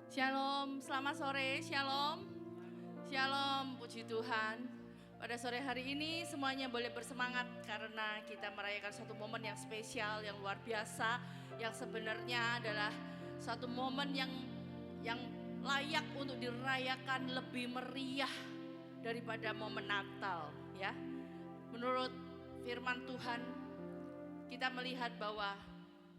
Shalom, selamat sore, shalom. Shalom, puji Tuhan. Pada sore hari ini semuanya boleh bersemangat karena kita merayakan satu momen yang spesial, yang luar biasa, yang sebenarnya adalah satu momen yang layak untuk dirayakan lebih meriah daripada momen Natal, ya. Menurut firman Tuhan, kita melihat bahwa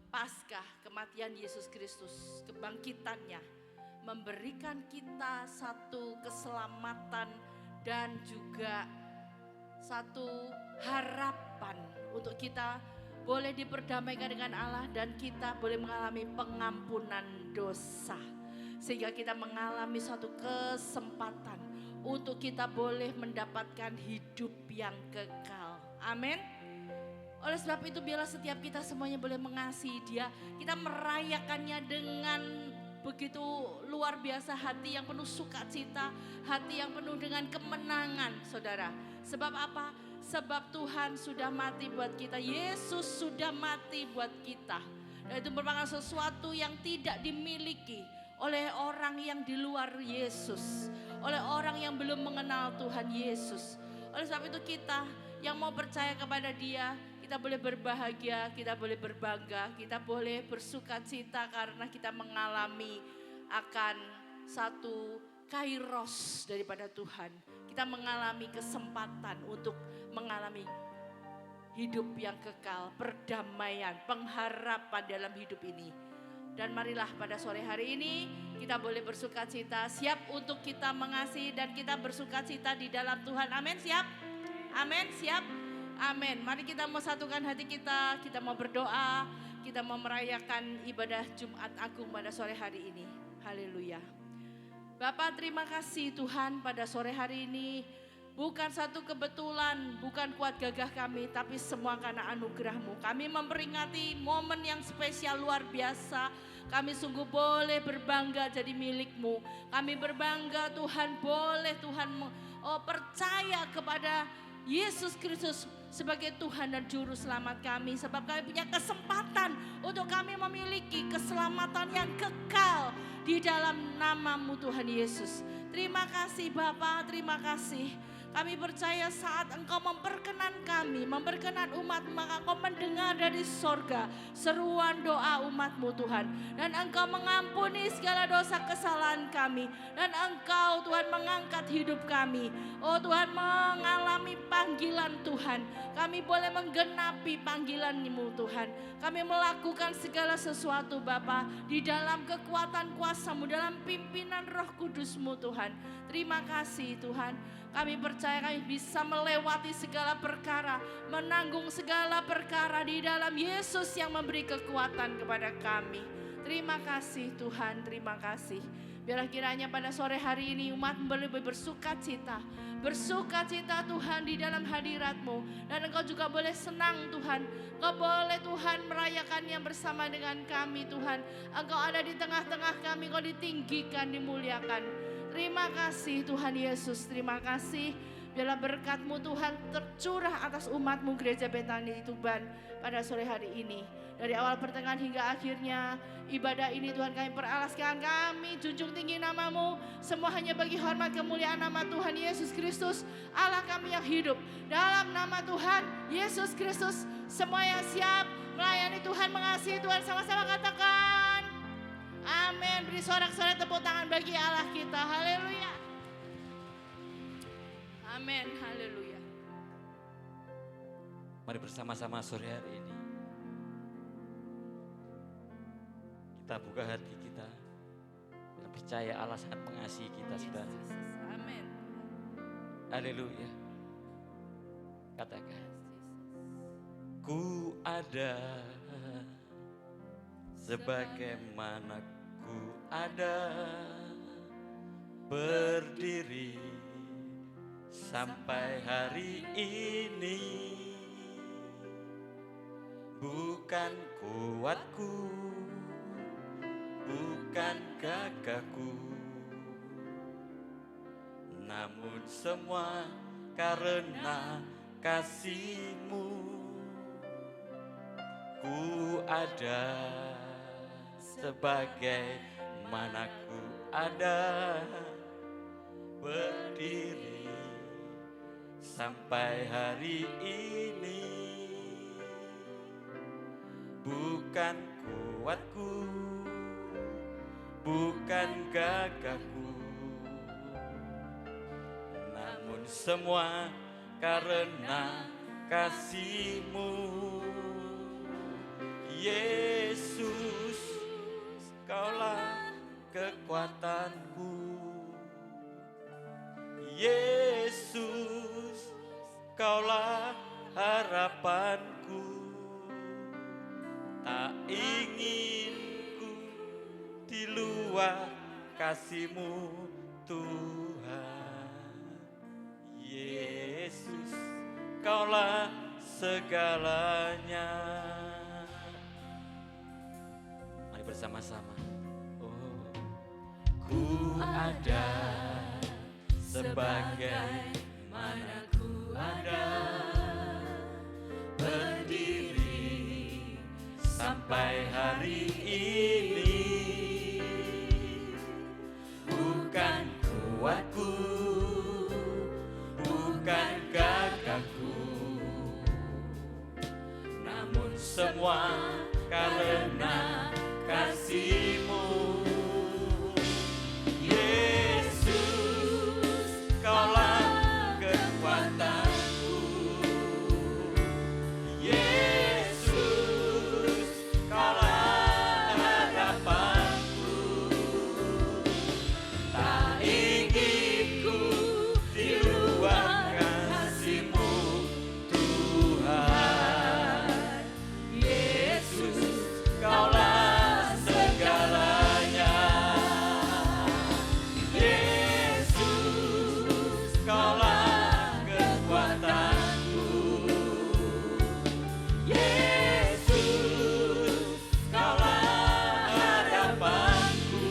Paskah, kematian Yesus Kristus, kebangkitannya memberikan kita satu keselamatan dan juga satu harapan untuk kita boleh diperdamaikan dengan Allah dan kita boleh mengalami pengampunan dosa. Sehingga kita mengalami satu kesempatan untuk kita boleh mendapatkan hidup yang kekal. Amin. Oleh sebab itu biarlah setiap kita semuanya boleh mengasihi Dia. Kita merayakannya dengan begitu luar biasa, hati yang penuh sukacita, hati yang penuh dengan kemenangan, saudara. Sebab apa? Sebab Tuhan sudah mati buat kita. Yesus sudah mati buat kita. Dan itu merupakan sesuatu yang tidak dimiliki oleh orang yang di luar Yesus, oleh orang yang belum mengenal Tuhan Yesus. Oleh sebab itu kita yang mau percaya kepada Dia, kita boleh berbahagia, kita boleh berbangga, kita boleh bersukacita karena kita mengalami akan satu kairos daripada Tuhan. Kita mengalami kesempatan untuk mengalami hidup yang kekal, perdamaian, pengharapan dalam hidup ini. Dan marilah pada sore hari ini kita boleh bersukacita, siap untuk kita mengasihi dan kita bersukacita di dalam Tuhan. Amin, siap? Amin, siap? Amin. Mari kita mau satukan hati kita mau berdoa, kita mau merayakan ibadah Jumat Agung pada sore hari ini. Haleluya. Bapak, terima kasih Tuhan pada sore hari ini. Bukan satu kebetulan, bukan kuat gagah kami, tapi semua karena anugerah-Mu. Kami memperingati momen yang spesial luar biasa. Kami sungguh boleh berbangga jadi milik-Mu. Kami berbangga Tuhan, boleh Tuhan percaya kepada Yesus Kristus sebagai Tuhan dan Juru Selamat kami. Sebab kami punya kesempatan untuk kami memiliki keselamatan yang kekal di dalam nama-Mu Tuhan Yesus. Terima kasih Bapa, terima kasih. Kami percaya saat Engkau memperkenan kami, memperkenan umat, maka Engkau mendengar dari sorga seruan doa umat-Mu Tuhan. Dan Engkau mengampuni segala dosa kesalahan kami. Dan Engkau Tuhan mengangkat hidup kami. Oh Tuhan, mengalami panggilan Tuhan. Kami boleh menggenapi panggilan-Mu Tuhan. Kami melakukan segala sesuatu Bapa di dalam kekuatan kuasa-Mu, dalam pimpinan Roh Kudus-Mu Tuhan. Terima kasih Tuhan. Kami percaya kami bisa melewati segala perkara, menanggung segala perkara di dalam Yesus yang memberi kekuatan kepada kami. Terima kasih Tuhan, terima kasih. Biarlah kiranya pada sore hari ini umat boleh bersukacita. Bersukacita Tuhan di dalam hadirat-Mu. Dan Engkau juga boleh senang Tuhan. Engkau boleh Tuhan merayakannya bersama dengan kami Tuhan. Engkau ada di tengah-tengah kami, Engkau ditinggikan, dimuliakan. Terima kasih Tuhan Yesus, terima kasih. Biarlah berkat-Mu Tuhan tercurah atas umat-Mu Gereja Betani Tuban pada sore hari ini. Dari awal pertengahan hingga akhirnya ibadah ini Tuhan kami peralaskan, kami junjung tinggi nama-Mu. Semua hanya bagi hormat kemuliaan nama Tuhan Yesus Kristus, Allah kami yang hidup. Dalam nama Tuhan Yesus Kristus, semua yang siap melayani Tuhan, mengasihi Tuhan, sama-sama katakan amin. Beri sorak-sorai tepuk tangan bagi Allah kita. Haleluya. Amin. Haleluya. Mari bersama-sama sore hari ini kita buka hati kita dan percaya Allah sangat mengasihi kita, saudara. Amin. Haleluya. Katakan, ku ada sebagaimana ku ada, berdiri sampai hari ini. Bukan kuatku, bukan gagahku, namun semua karena kasih-Mu. Ku ada sebagaimana ku ada berdiri sampai hari ini. Bukan kuatku, bukan gagahku, namun semua karena kasih-Mu. Yesus, Kaulah kekuatanku. Yesus, Kaulah harapanku. Tak ingin ku di luar kasih-Mu, Tuhan. Yesus, Kaulah segalanya. Mari bersama-sama. Oh, ku ada sebagai mana ku ada, berdiri sampai hari ini. Bukan kuatku, bukan gagahku, namun semua karena kasih-Mu. Yesus, Kaulah kekuatanku. Yesus, Kaulah harapanku. Tak ingin ku di luar kasih-Mu, Tuhan. Yesus, Kaulah segalanya. Yesus, Kaulah kekuatanku. Yesus, Kaulah harapanku.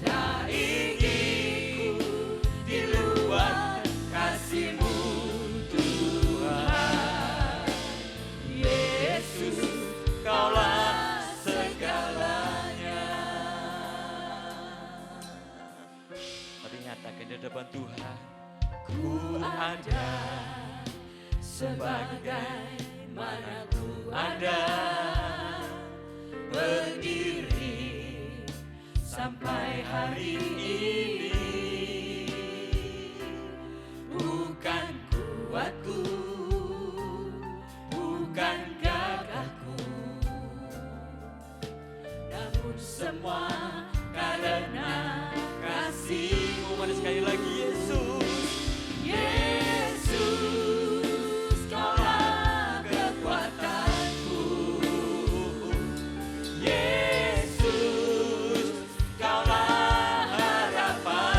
Tak ingin ku di luar kasih-Mu, Tuhan. Yesus, Kaulah segalanya. Mari nyatakan di depan Tuhan. Ku ada sebagaimana ku ada, berdiri sampai hari ini. Bukan kuatku, bukan gagahku, namun semua karena kasih-Mu. Mari sekali lagi. Yesus, Yesus, Kaulah kekuatanku. Yesus, Kaulah harapanku.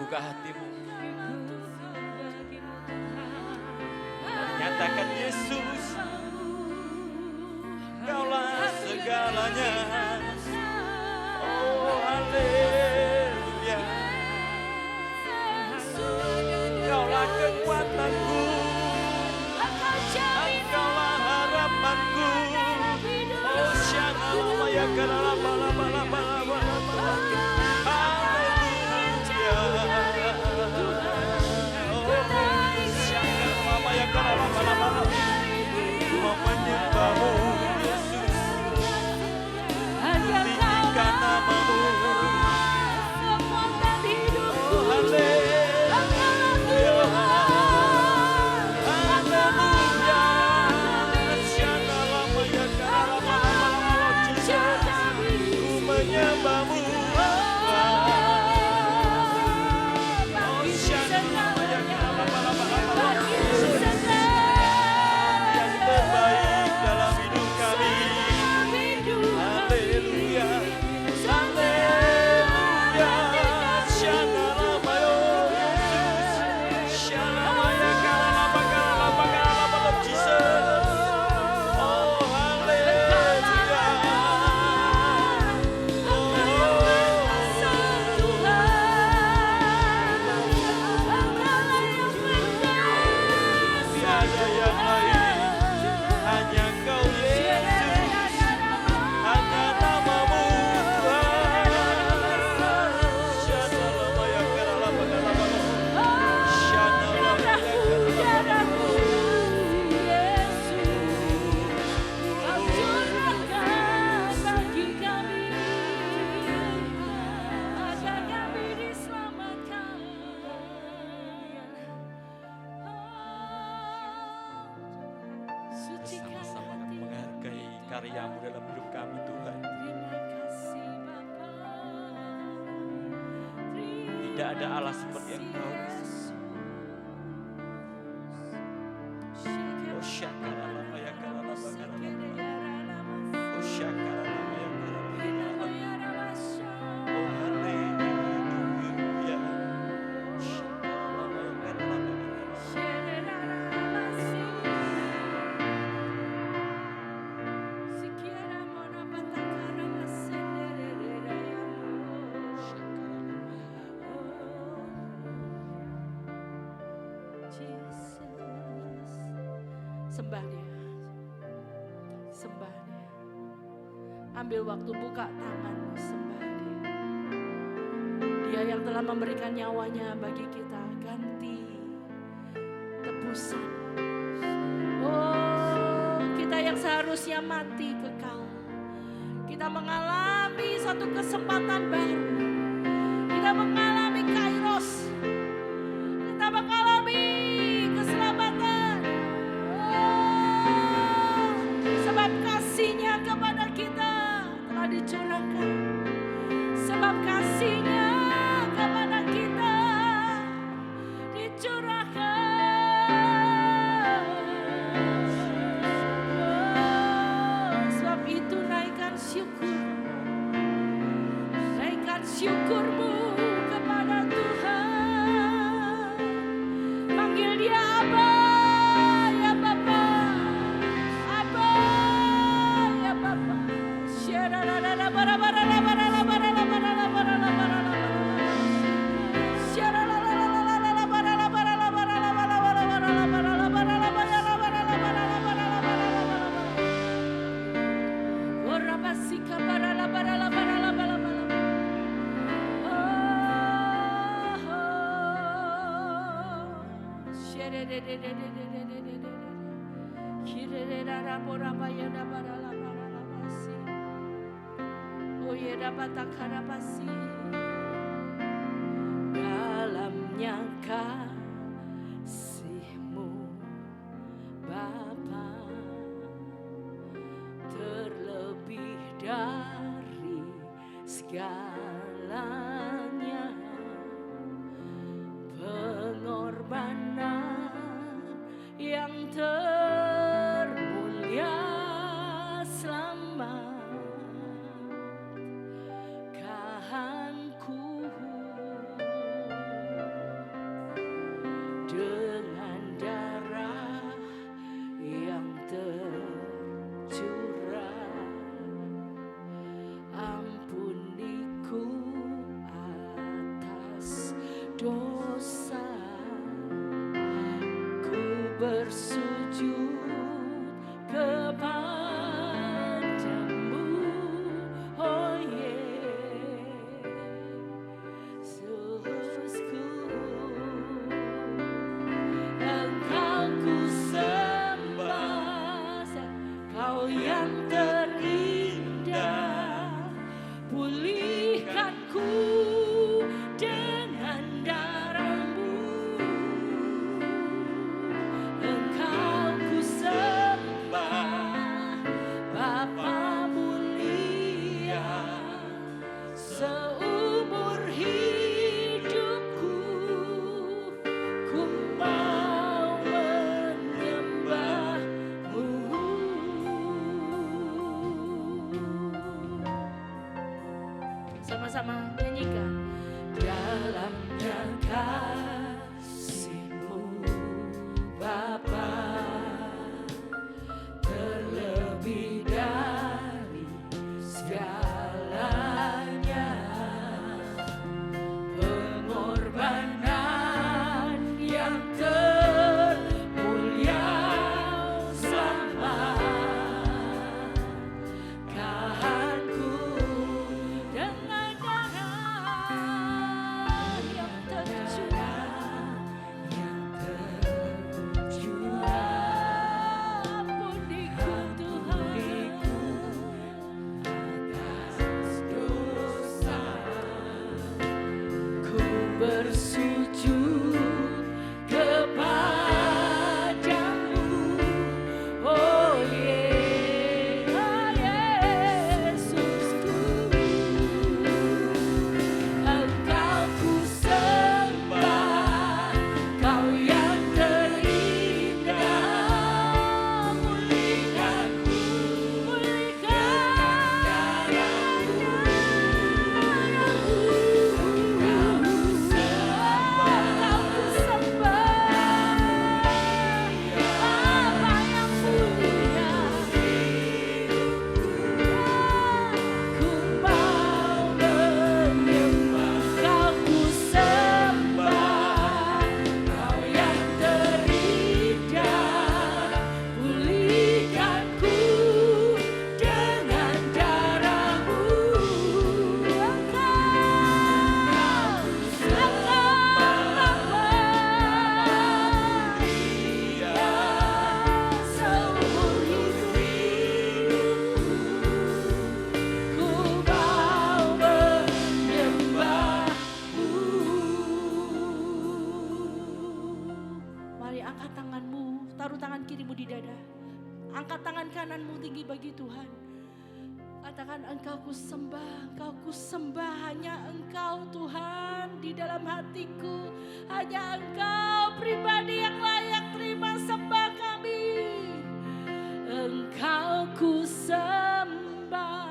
buka hatimu. Nyatakan Yesus, Kaulah segalanya. Oh haleluya. Kaulah kekuatanku, Engkaulah harapanku. Oh syana lama ya karala bala bala bala bala bala. Haleluya. Oh syana lama ya karala bala bala. Mau menyembahmu Yesus, tinggikan namamu. Oh haleluya. Haleluya. Syana lama ya karala bala bala. Jesus, ku menyembahmu. Oh syana lama ya karala bala bala. Yang terbaik dalam hidup kami. Haleluya. Haleluya. Syana lama yo Yesus. Syana lama ya karala bala bala Jesus. Oh haleluya. Tiada yang lain, hanya Kau Yesus, hanya namamu Tuhan. Syana lama ya karala bala bala. Syana lama ya karala bala bala. Sama-sama kami menghargai karyamu dalam hidup kami Tuhan. Tidak ada Allah seperti Engkau Yesus. Oh syakara lama ya karala bala bala. Oh syakara lama ya karala bala bala. Oh haleluya. Syakara lama ya karala bala bala. Sembah dia, sembah dia. Ambil waktu, buka tanganmu, sembah dia. Dia yang telah memberikan nyawanya bagi kita, ganti tebusan. Oh, kita yang seharusnya mati kekal, kita mengalami satu kesempatan baru. Kita mengalami kairos, kita mengalami keselamatan. Sebab kasih-Nya kepada kita telah dicurahkan. Sebab kasih-Nya kepada kita dicurahkan. Sebab itu naikkan syukurmu kepada Tuhan. Panggil Dia Aba, ya Bapa. Aba, ya Bapa. Dalamnya kasih-Mu Bapa, terlebih dari segalanya, pengorbanan yang termulia selamat Tuhanku. sama-sama nyanyikan. Dalamnya kasih-Mu Bapa, terlebih dari segalanya, pengorbanan yang termulia selamatkanku dengan darah yang tercurah, ampuniku Tuhan atas dosa. Ku bersujud kepadamu, oh Yesusku. Engkau ku sembah, Kau yang terindah. Pulihkanku dengan darah-Mu. Mari angkat tanganmu, taruh tangan kirimu di dada. Angkat tangan kananmu tinggi bagi Tuhan. Katakan, Engkau ku sembah, Engkau ku sembah. Hanya Engkau Tuhan di dalam hatiku. Hanya Engkau pribadi yang layak terima sembah kami. Engkau ku sembah,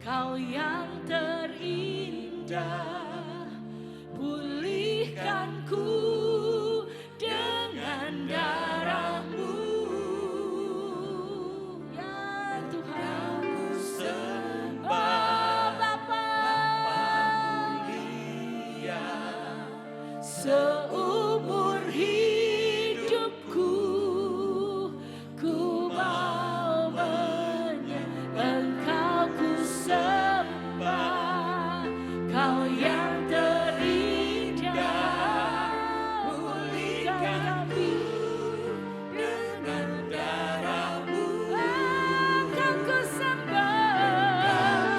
Kau yang terindah. Pulihkanku dengan darah-Mu, ya Tuhan. Ku sembah Oh Bapa, mulia. seumur hidupku ku mau menyembah. Engkau ku sembah, Kau yang terindah. Pulihkan kami Dengan darah-Mu. Engkau ku sembah,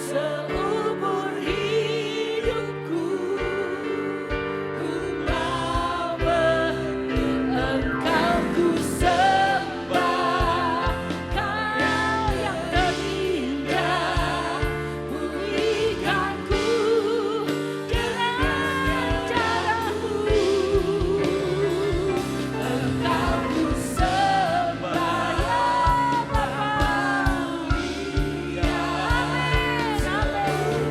seumur hidupku ku mau Engkau ku sembah, Kau yang terindah. Pulihkanku dengan darah-Mu. Engkau ku sembah, ya Bapa. Amin, amin.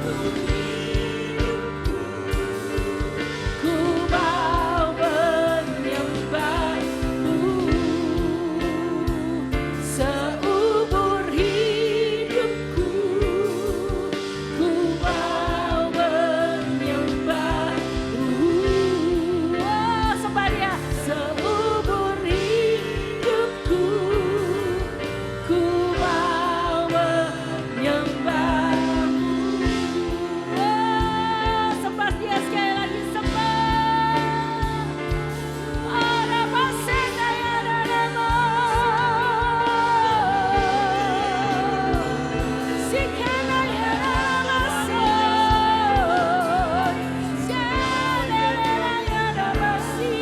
Ku mau menyembah-Mu seumur hidupku. Ku mau menyembah-Mu. Oh, sembah Dia. Seumur hidupku ku mau menyembah-Mu. Oh, sembah Dia sekali lagi, sembah. Arabasena ya Rama. Sikana ya Ramaso. Sikana ya Ramasi.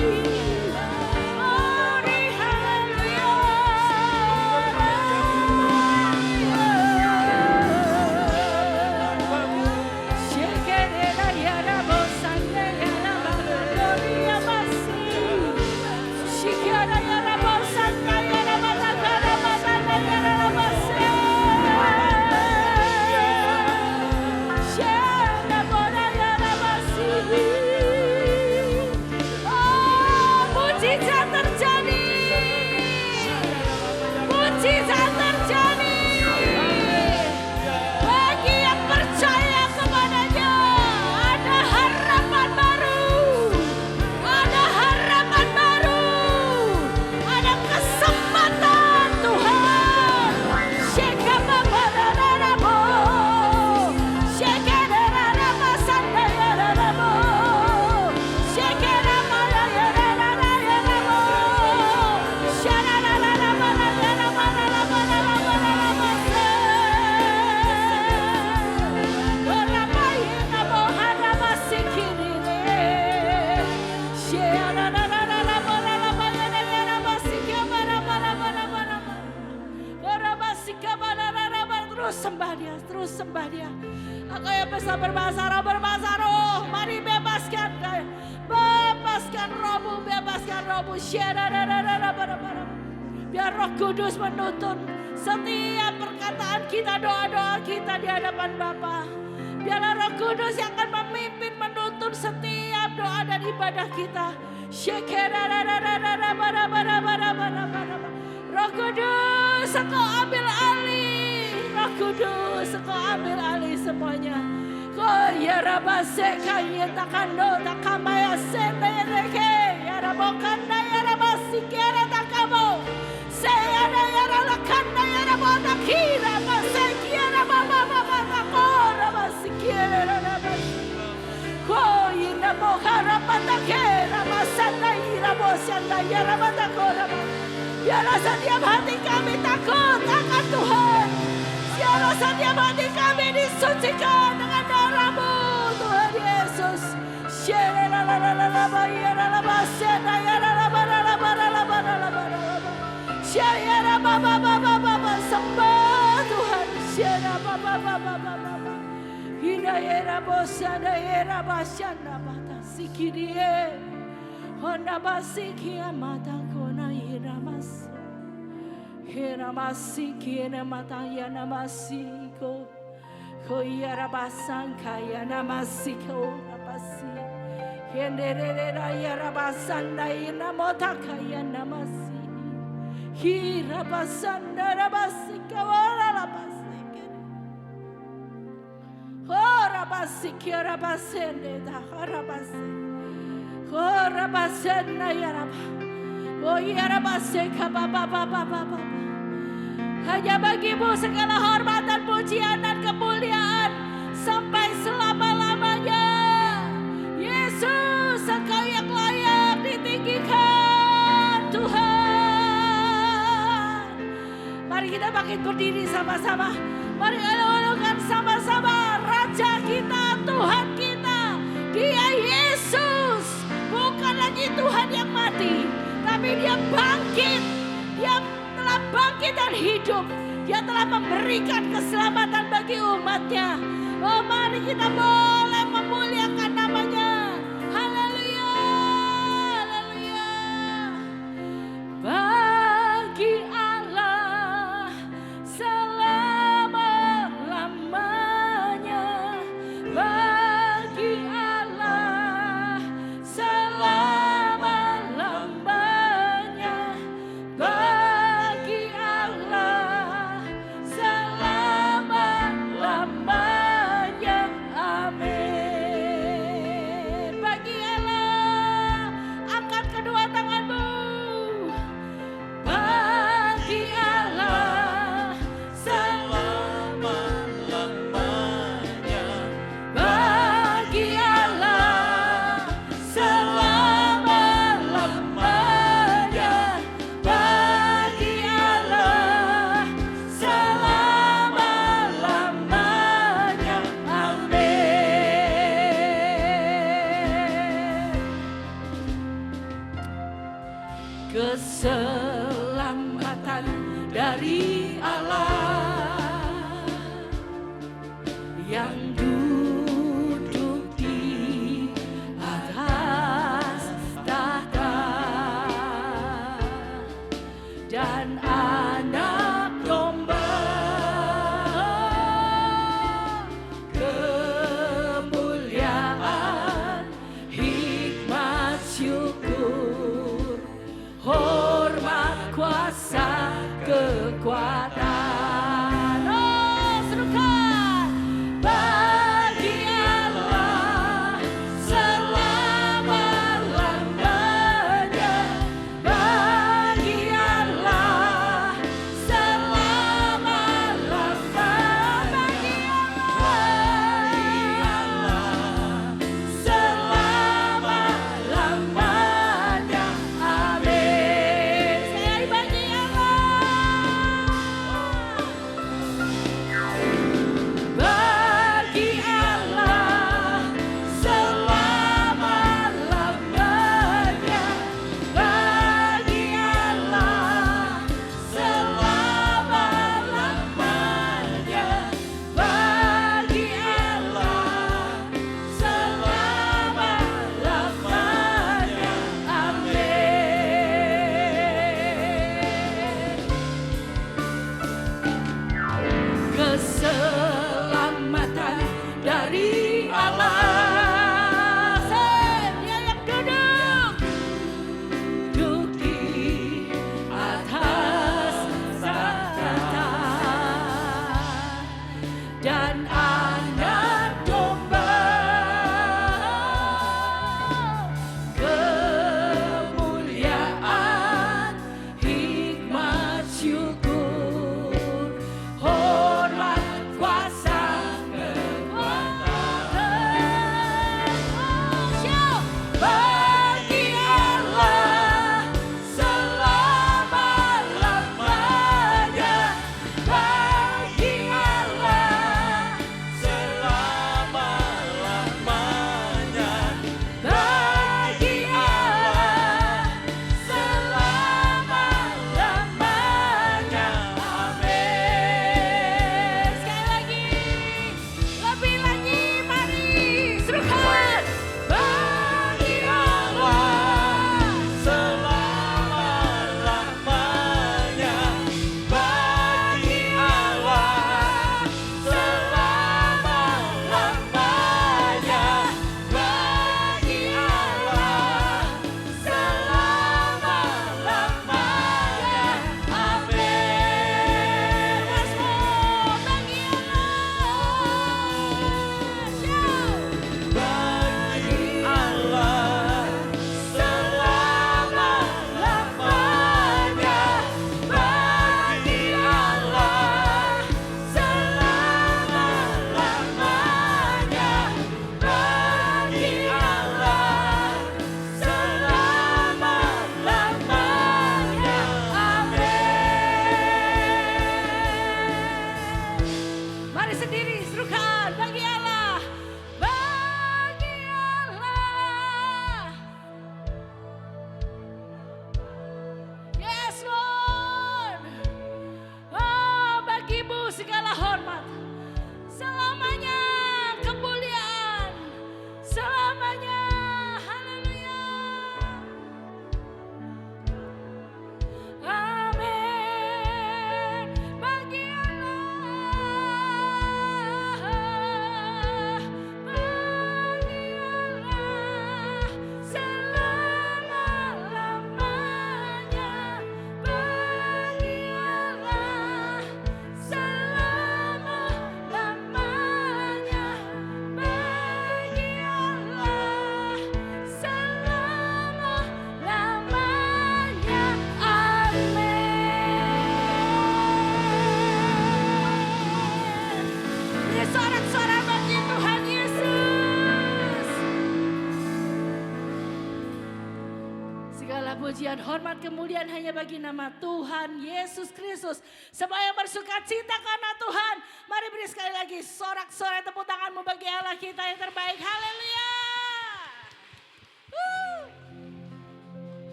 Ori haleluya. Sikana ya Ramosana ya Ramagori Amasi. Sikana ya Ramosana ya Ramagori. sembah dia. Engkau yang bisa berbahasa roh. Mari bebaskan rohmu, bebaskan rohmu. Biar Roh Kudus menuntun setiap perkataan kita, doa-doa kita di hadapan Bapa. Biarlah Roh Kudus yang akan memimpin, menuntun setiap doa dan ibadah kita. Roh Kudus, Engkau ambil alih. Roh Kudus, Engkau ambil alih semuanya. Kau ya rabase kaya takando takamaya senda reke ya rabokanda ya rabasi kera takamo sayada ya rabakanda ya rabota kira masekia rababa baba takora masikira rabasi kau ina bokara patakera masanda ira bosanda ya rabatakora. Biarlah setiap hati kami takut akan Tuhan. Biarlah setiap hati kami disucikan dengan darah-Mu, Tuhan Yesus. Sembah Tuhan. Hinayera bosana yera basana mata sikirie. Honda basikia mata kona yera mas. Hera masiki na mata yana masiko. Koyara basanka yana masiko rabasi. Henderera yara basanda yana motaka yana masi. Hira basanda rabasika wala rabasike. Hora basiki rabasende da harabasi. Hora basenda yara. Oh yara basika baba. Hanya bagi-Mu segala hormat dan pujian dan kemuliaan sampai selama-lamanya. Yesus, Engkau yang layak ditinggikan Tuhan. Mari kita bangkit berdiri sama-sama. Mari elok-elokkan sama-sama Raja kita, Tuhan kita. Dia Yesus, bukan lagi Tuhan yang mati, tapi Dia bangkit. Dia telah bangkit dan hidup. Dia telah memberikan keselamatan bagi umatnya. Oh, mari kita boleh memuliakan namanya. Haleluya, haleluya. Bagi Allah selama-lamanya. Bagi Allah selama-lamanya. Bagi Allah selama-lamanya. Amin. Bagi Allah, angkat kedua tanganmu. Bagi Allah selama-lamanya. bagi Allah selama-lamanya. Bagi Allah selama-lamanya. Amin. Keselamatan dari Allah yang duduk di atas tahta dan anak domba, kemuliaan, hikmat, syukur, hormat, kuasa, kekuatan. Oh, serukan. Bagi Allah selama-lamanya. Bagi Allah selama-lamanya. Bagi Allah selama-lamanya. Amin. Saya bagi Allah. pujian, hormat, kemuliaan hanya bagi nama Tuhan Yesus Kristus. Semua yang bersuka cita karena Tuhan, mari beri sekali lagi sorak-sorai tepuk tanganmu bagi Allah kita yang terbaik. Haleluya.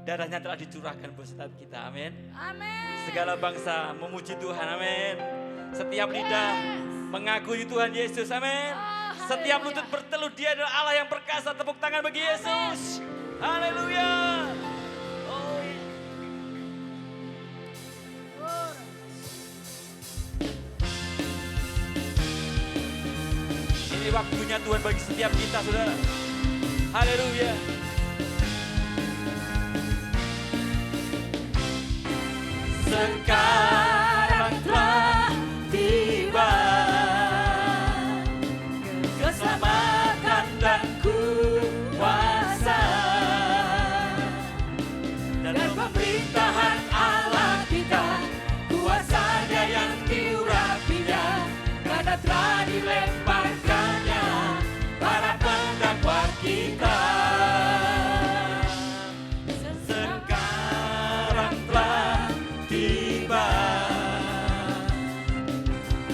Darahnya telah dicurahkan buat setiap kita, amin. Amin. Segala bangsa memuji Tuhan, amin. Setiap lidah mengakui Tuhan Yesus, amin. Setiap lutut berteluh, dia adalah Allah yang perkasa. Tepuk tangan bagi Yesus. Haleluya. Oh, ini waktunya Tuhan bagi setiap kita, saudara. Haleluya. Sekarang telah tiba keselamatan dan kuasa dan pemerintahan Allah kita, kuasanya yang diurapinya, karena telah dilemparkannya para pendakwa kita. Sekarang telah tiba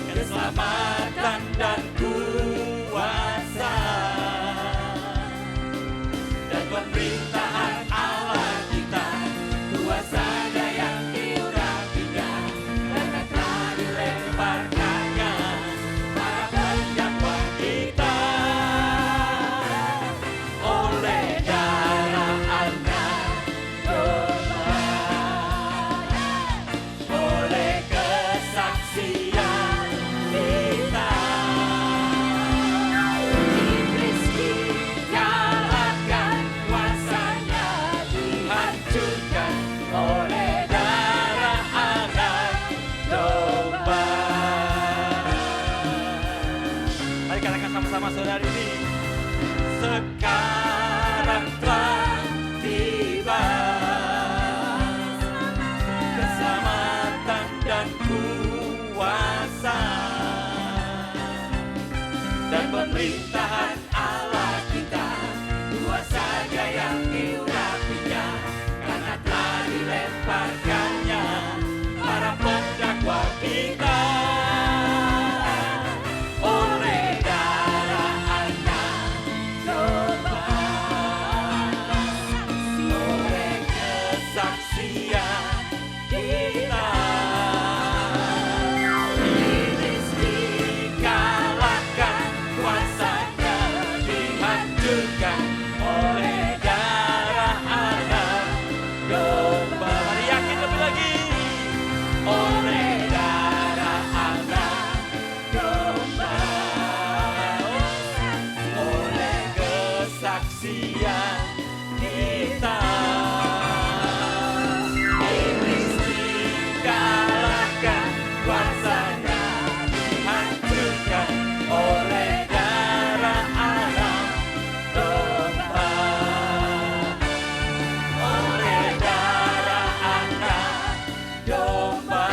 keselamatan dan kuasa dan pemerintahan Allah kita, kuasanya yang diurapinya, karena telah dilemparkannya para pendakwa kita. Oleh darah anak domba, oleh kesaksian kita, iblis dikalahkan, kuasanya dihancurkan oleh darah anak domba. Mari katakan sama-sama saudara ini. Sekarang telah tiba keselamatan dan kuasa dan pemerintahan Allah kita, kuasanya yang diurapinya, karena telah dilemparkannya para pendakwa kita. Oleh darah anak domba, oleh kesaksian kita, iblis dikalahkan, kuasanya dihancurkan oleh darah anak domba. Mari yakin lebih lagi. Oleh darah anak domba, oleh kesaksian kita, iblis dikalahkan, kuasanya dihancurkan oleh darah anak domba. Oleh darah anak domba,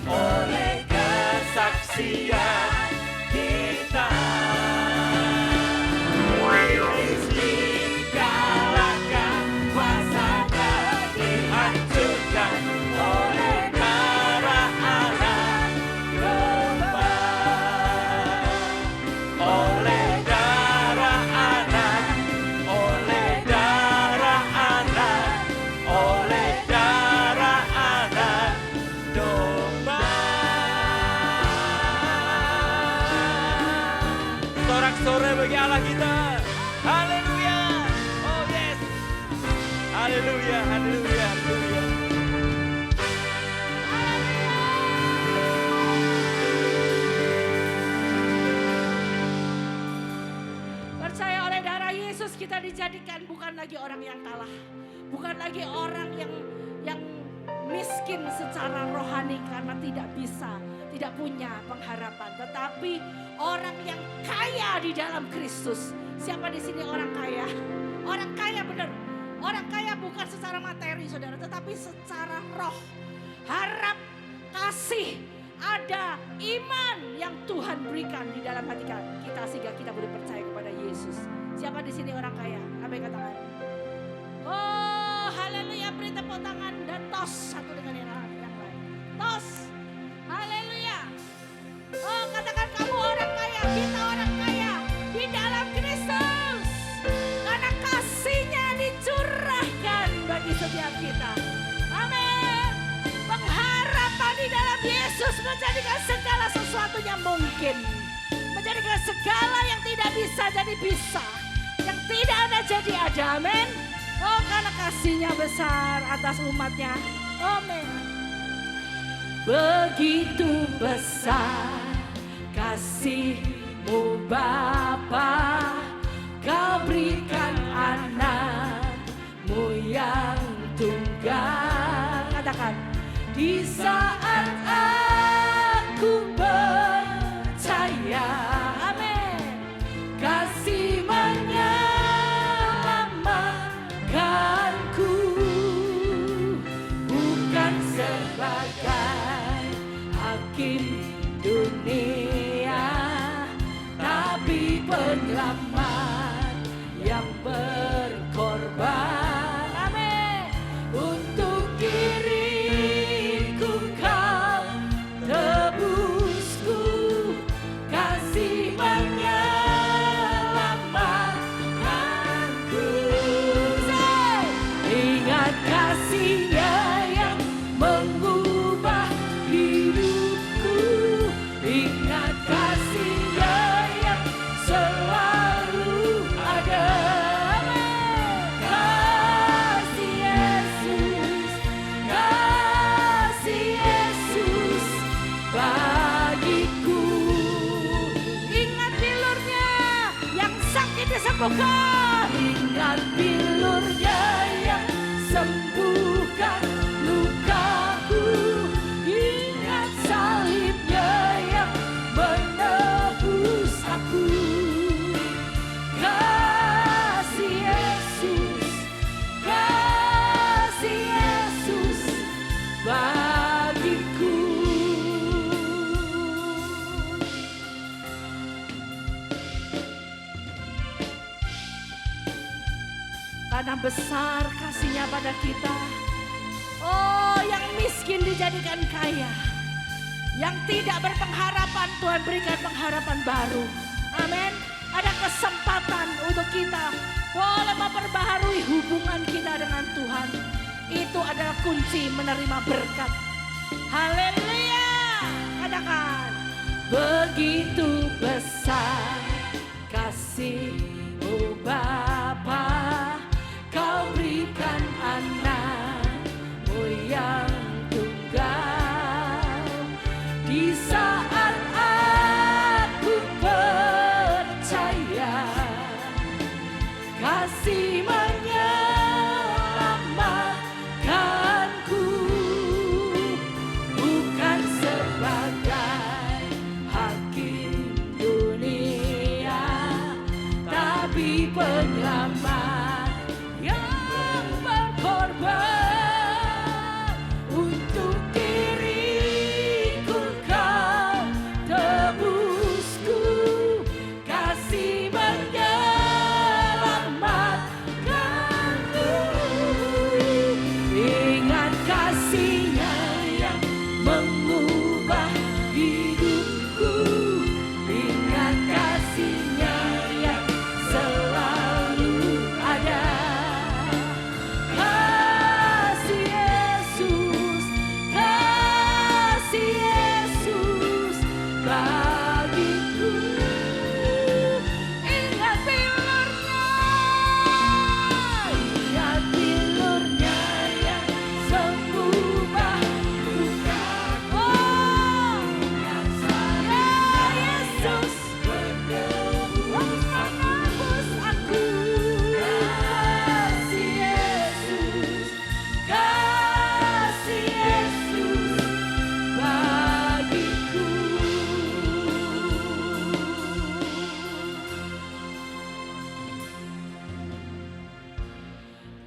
oleh kesaksian kita, iblis dikalahkan, kuasanya dihancurkan oleh darah anak domba. Oleh darah anak, oleh darah anak, oleh darah anak domba. Sorak-sorai bagi Allah kita. Haleluya. Oh yes. Haleluya, haleluya, haleluya. Percaya oleh darah Yesus kita dijadikan bukan lagi orang yang kalah. Bukan lagi orang yang miskin secara rohani karena tidak bisa, tidak punya pengharapan. Tetapi orang yang kaya di dalam Kristus. Siapa di sini orang kaya? Orang kaya benar. Orang kaya bukan secara materi saudara, tetapi secara roh. Harap, kasih, ada iman yang Tuhan berikan di dalam hati kita sehingga kita boleh percaya kepada Yesus. Siapa di sini orang kaya? Apa yang katakan? Oh, haleluya, beri tepuk tangan dan tos satu dengan yang lain. Tos. Haleluya. Oh, katakan kamu orang kaya, kita orang kaya di dalam Kristus. Karena kasih-Nya dicurahkan bagi setiap kita. Amin. Pengharapan di dalam Yesus menjadikan segala sesuatunya mungkin. Menjadikan segala yang tidak bisa jadi bisa. Yang tidak ada jadi ada. Amin. Oh, karena kasih-Nya besar atas umat-Nya. Amin. Begitu besar kasih-Mu Bapa, Kau berikan anak-Mu yang tunggal. Katakan, di saat aku percaya, amin, kasih menyelamatkanku, bukan sebagai hakim dunia, tapi penyelamat yang berkorban, amin, untuk diriku Kau tebusku, kasih menyelamatkanku. Ingat kasih-Nya yang mengubah hidupku, ingat kasih-Nya yang selalu ada. Kasih Yesus, kasih Yesus bagiku. Ingat bilur-Nya yang sakit disembuhkan, ingat bilur-Nya yang sembuhkan lukaku, ingat salib-Nya yang menebus aku. Kasih Yesus, kasih Yesus bagiku. Karena besar kasih-Nya pada kita. Oh, yang miskin dijadikan kaya. Yang tidak berpengharapan, Tuhan berikan pengharapan baru. Amin. Ada kesempatan untuk kita boleh memperbaharui hubungan kita dengan Tuhan. Itu adalah kunci menerima berkat. Haleluya. Katakan, begitu besar kasih-Mu Bapa, Kau berikan anak-Mu yang tunggal. Di saat aku percaya, kasih menyelamatkanku, bukan sebagai hakim dunia, tapi penyelamat yang berkorban. Untuk diriku Kau tebusku, kasih menyelamatkanku. Ingat kasih-Nya yang mengubah hidupku, ingat kasih-Nya yang selalu ada. Kasih Yesus, kasih Yesus bagiku. Ingat bilur-Nya, ingat bilur-Nya yang sembuhkan lukaku. Oh, ya Yesus, menebus aku. Kasih Yesus, kasih Yesus bagiku.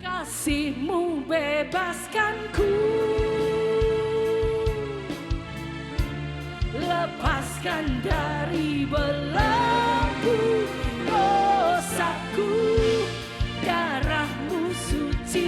Kasih-Mu bebaskanku, lepaskan dari belenggu dosaku, darah-Mu suci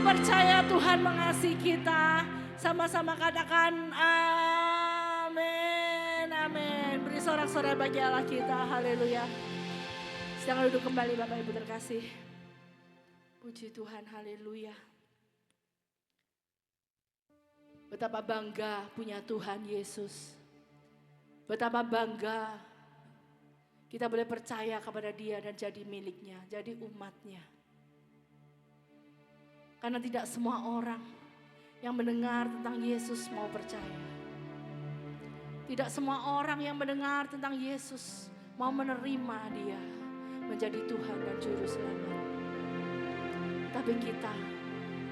percaya Tuhan mengasihi kita. Sama-sama katakan amin, amin. Beri sorak-sorai bagi Allah kita, haleluya. Sedang duduk kembali Bapak Ibu terkasih. Puji Tuhan, haleluya. Betapa bangga punya Tuhan Yesus. Betapa bangga kita boleh percaya kepada Dia dan jadi miliknya, jadi umatnya. Karena tidak semua orang yang mendengar tentang Yesus mau percaya. Tidak semua orang yang mendengar tentang Yesus mau menerima Dia menjadi Tuhan dan Juru Selamat. Tapi kita,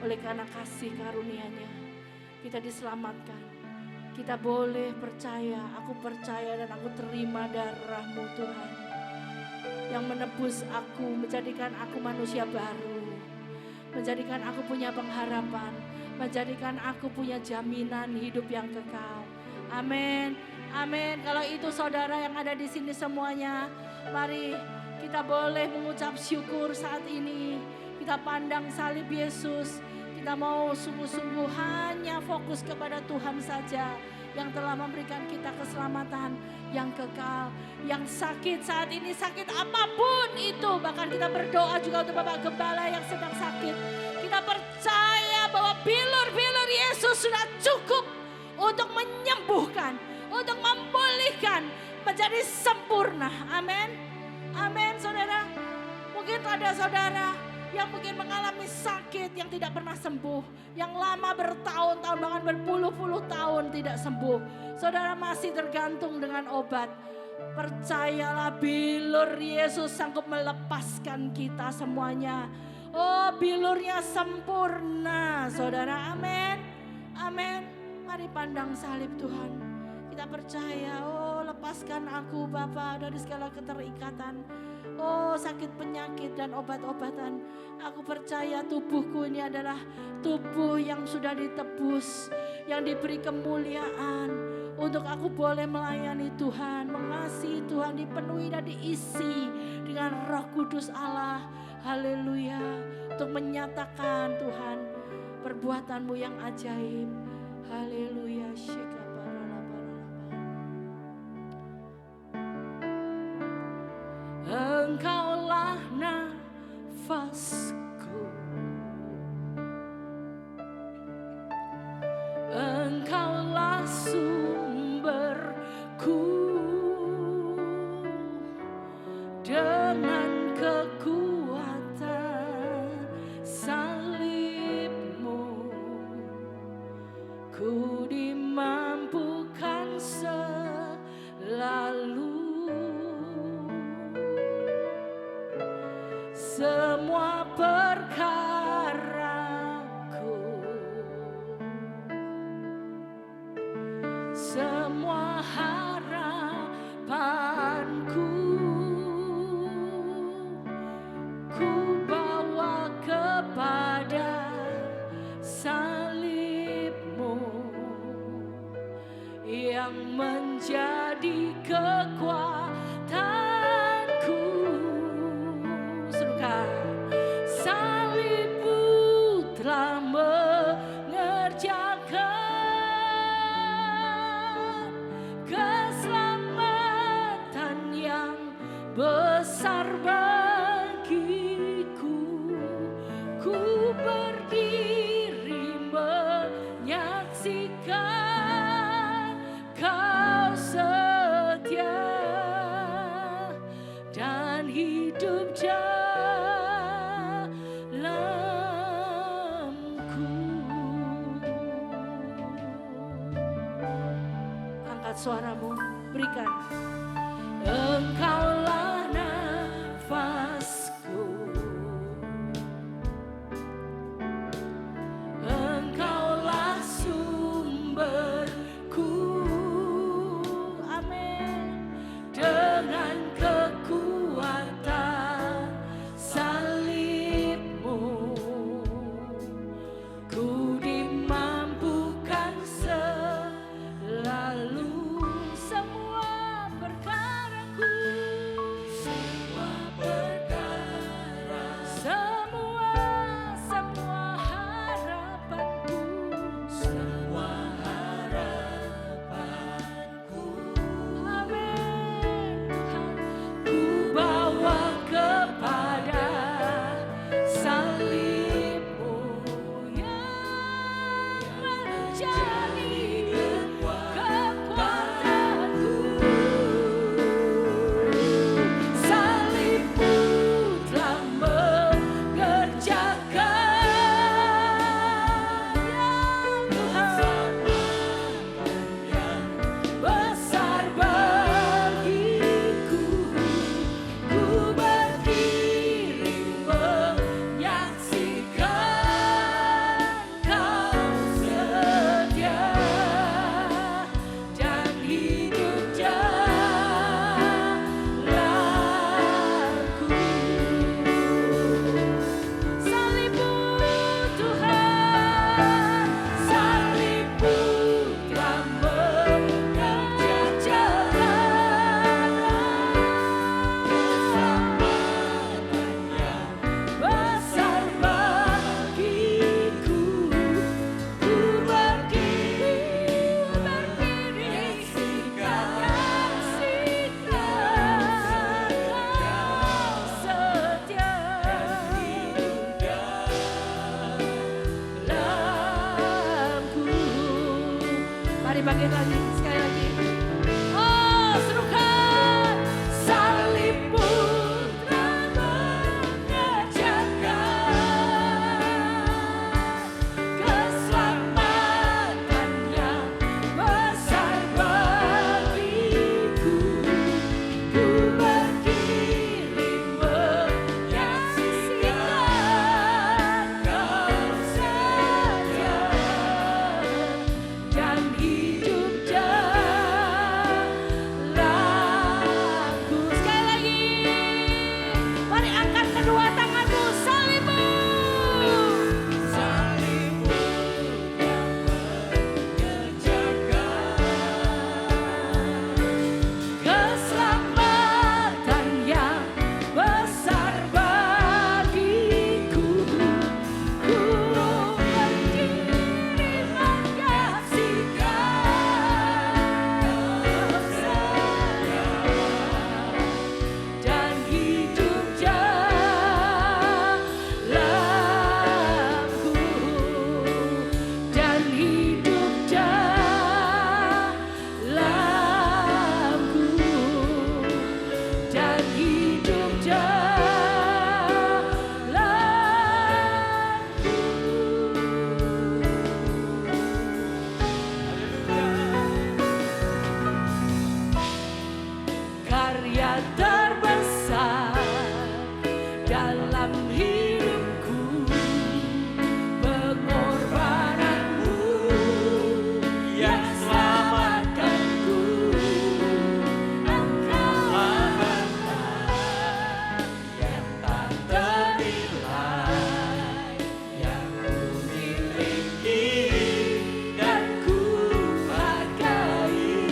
oleh karena kasih karunia-Nya, kita diselamatkan. Kita boleh percaya, aku percaya dan aku terima darah-Mu Tuhan. Yang menebus aku, menjadikan aku manusia baru. Menjadikan aku punya pengharapan, menjadikan aku punya jaminan hidup yang kekal. Amin, amin. Kalau itu saudara yang ada di sini semuanya, mari kita boleh mengucap syukur saat ini. Kita pandang salib Yesus, kita mau sungguh-sungguh hanya fokus kepada Tuhan saja yang telah memberikan kita keselamatan yang kekal. Yang sakit saat ini, sakit apapun itu, bahkan kita berdoa juga untuk Bapak Gembala yang sedang sakit. Kita percaya bahwa bilur-bilur Yesus sudah cukup untuk menyembuhkan, untuk memulihkan, menjadi sempurna. Amin, amin saudara. Mungkin ada saudara yang mungkin mengalami sakit yang tidak pernah sembuh, yang lama bertahun-tahun bahkan berpuluh-puluh tahun tidak sembuh. Saudara masih tergantung dengan obat. Percayalah bilur Yesus sanggup melepaskan kita semuanya. Oh, bilurnya sempurna saudara, amin, amin. Mari pandang salib Tuhan. Kita percaya, oh lepaskan aku Bapa dari segala keterikatan. Oh sakit penyakit dan obat-obatan. Aku percaya tubuhku ini adalah tubuh yang sudah ditebus, yang diberi kemuliaan. Untuk aku boleh melayani Tuhan, mengasihi Tuhan, dipenuhi dan diisi dengan Roh Kudus Allah. Haleluya. Untuk menyatakan Tuhan perbuatan-Mu yang ajaib. Haleluya. Engkaulah nafasku, Engkaulah sumberku, dengan kekuatan salib-Mu ku dimampukan selalu. Semua perkaraku, semua harapanku, ku bawa kepada salib-Mu yang menjadi kekuatan. Salib-Mu telah mengerjakan keselamatan yang besar bagiku. Ku berdiri menyaksikan Kau setia dan hidup suaramu, berikan. Engkaulah nafasku, Engkaulah sumberku, amin. Dengan kekuatan salib-Mu ku dimampukan selalu. Semua perkaraku dibangkit lagi, sekali lagi. Oh, serukan salibmu telah mengerjakan keselamatan yang besar bagiku. Ku berkirim menyaksikan Kau saja dan hidup jalanku. Sekali lagi, mari angkat kedua tanganmu, salibmu. Salibmu yang mengerjakan keselamatan yang besar bagiku. Ku berdiri menyaksikan Kau saja dan hidup jalanku, dan hidup jalanku, dan hidup jalanku. Karya terbesar dalam hidupku, pengorbananmu yang selamatkanku. Engkau yang tak ternilai, yang ku miliki dan ku hargai.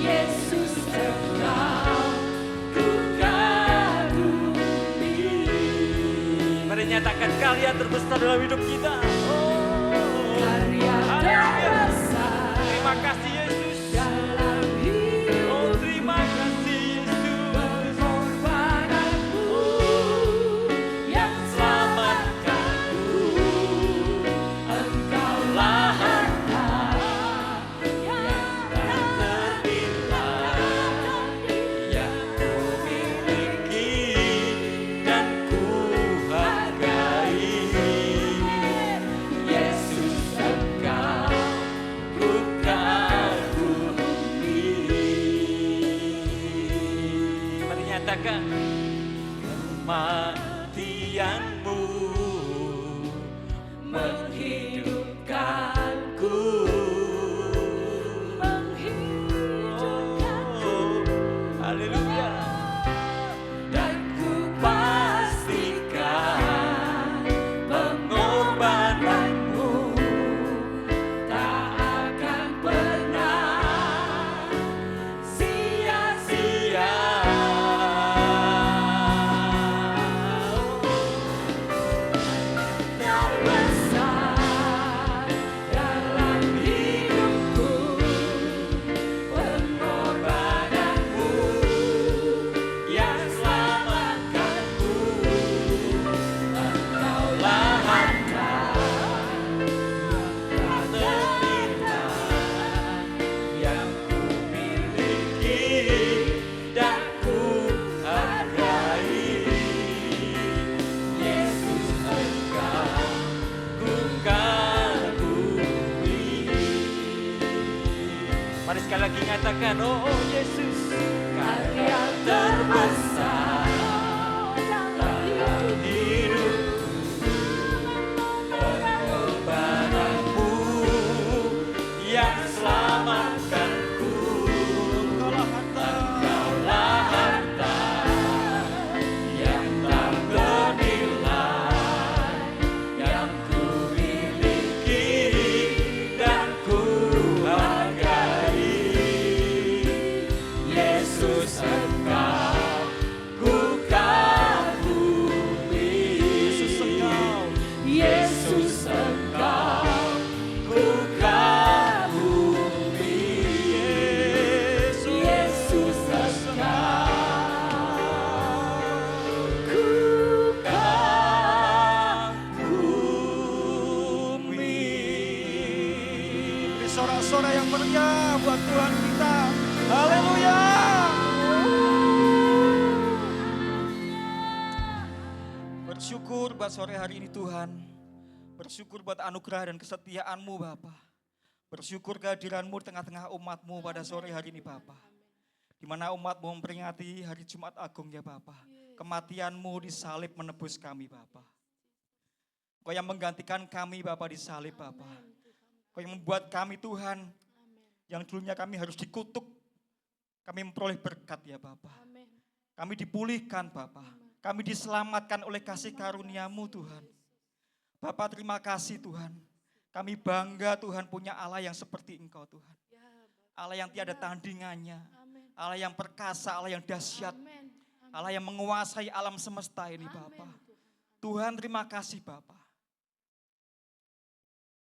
Yesus, Engkau ku kagumi. Mari nyatakan karya terbesar dalam hidup kita. Karya terbesar Terima kasih Yesus. dalam hidup, Oh terima kasih Yesus. pengorbananmu yang selamatkanku. Engkaulah harta yang tak ternilai, Yang ku miliki dan ku hargai. Yesus, Engkau Ku kagumi. Mari nyatakan kematianmu menghidupkanku, menghidupkanku. Haleluya. Dan ku pastikan pengorbananmu tak akan pernah sia-sia. Terbesar dalam hidupku, pengorbananmu Yang selamatkanku. Engkaulah harta tak ternilai, Yang ku miliki dan ku hargai. Yesus, Engkau Ku kagumi. Mari sekali lagi nyatakan, oh Yesus, karya terbesar dalam hidupku, pengorbananmu yang selamatkanku. Engkaulah harta yang tak ternilai, yang ku miliki dan ku hargai. bersyukur buat sore hari ini Tuhan. Bersyukur buat anugerah dan kesetiaan-Mu Bapa. Bersyukur kehadiran-Mu di tengah-tengah umat-Mu pada sore hari ini Bapa. Di mana umat-Mu memperingati hari Jumat Agung ya Bapa. Kematian-Mu di salib menebus kami Bapa. Kau yang menggantikan kami Bapa di salib Bapa. Kau yang membuat kami Tuhan, yang dulunya kami harus dikutuk, kami memperoleh berkat ya Bapa. Kami dipulihkan Bapa. Kami diselamatkan oleh kasih karunia-Mu Tuhan. Bapak terima kasih Tuhan. Kami bangga Tuhan punya Allah yang seperti Engkau Tuhan. Allah yang tiada tandingannya. Allah yang perkasa, Allah yang dahsyat. Allah yang menguasai alam semesta ini Bapak. Tuhan terima kasih Bapak.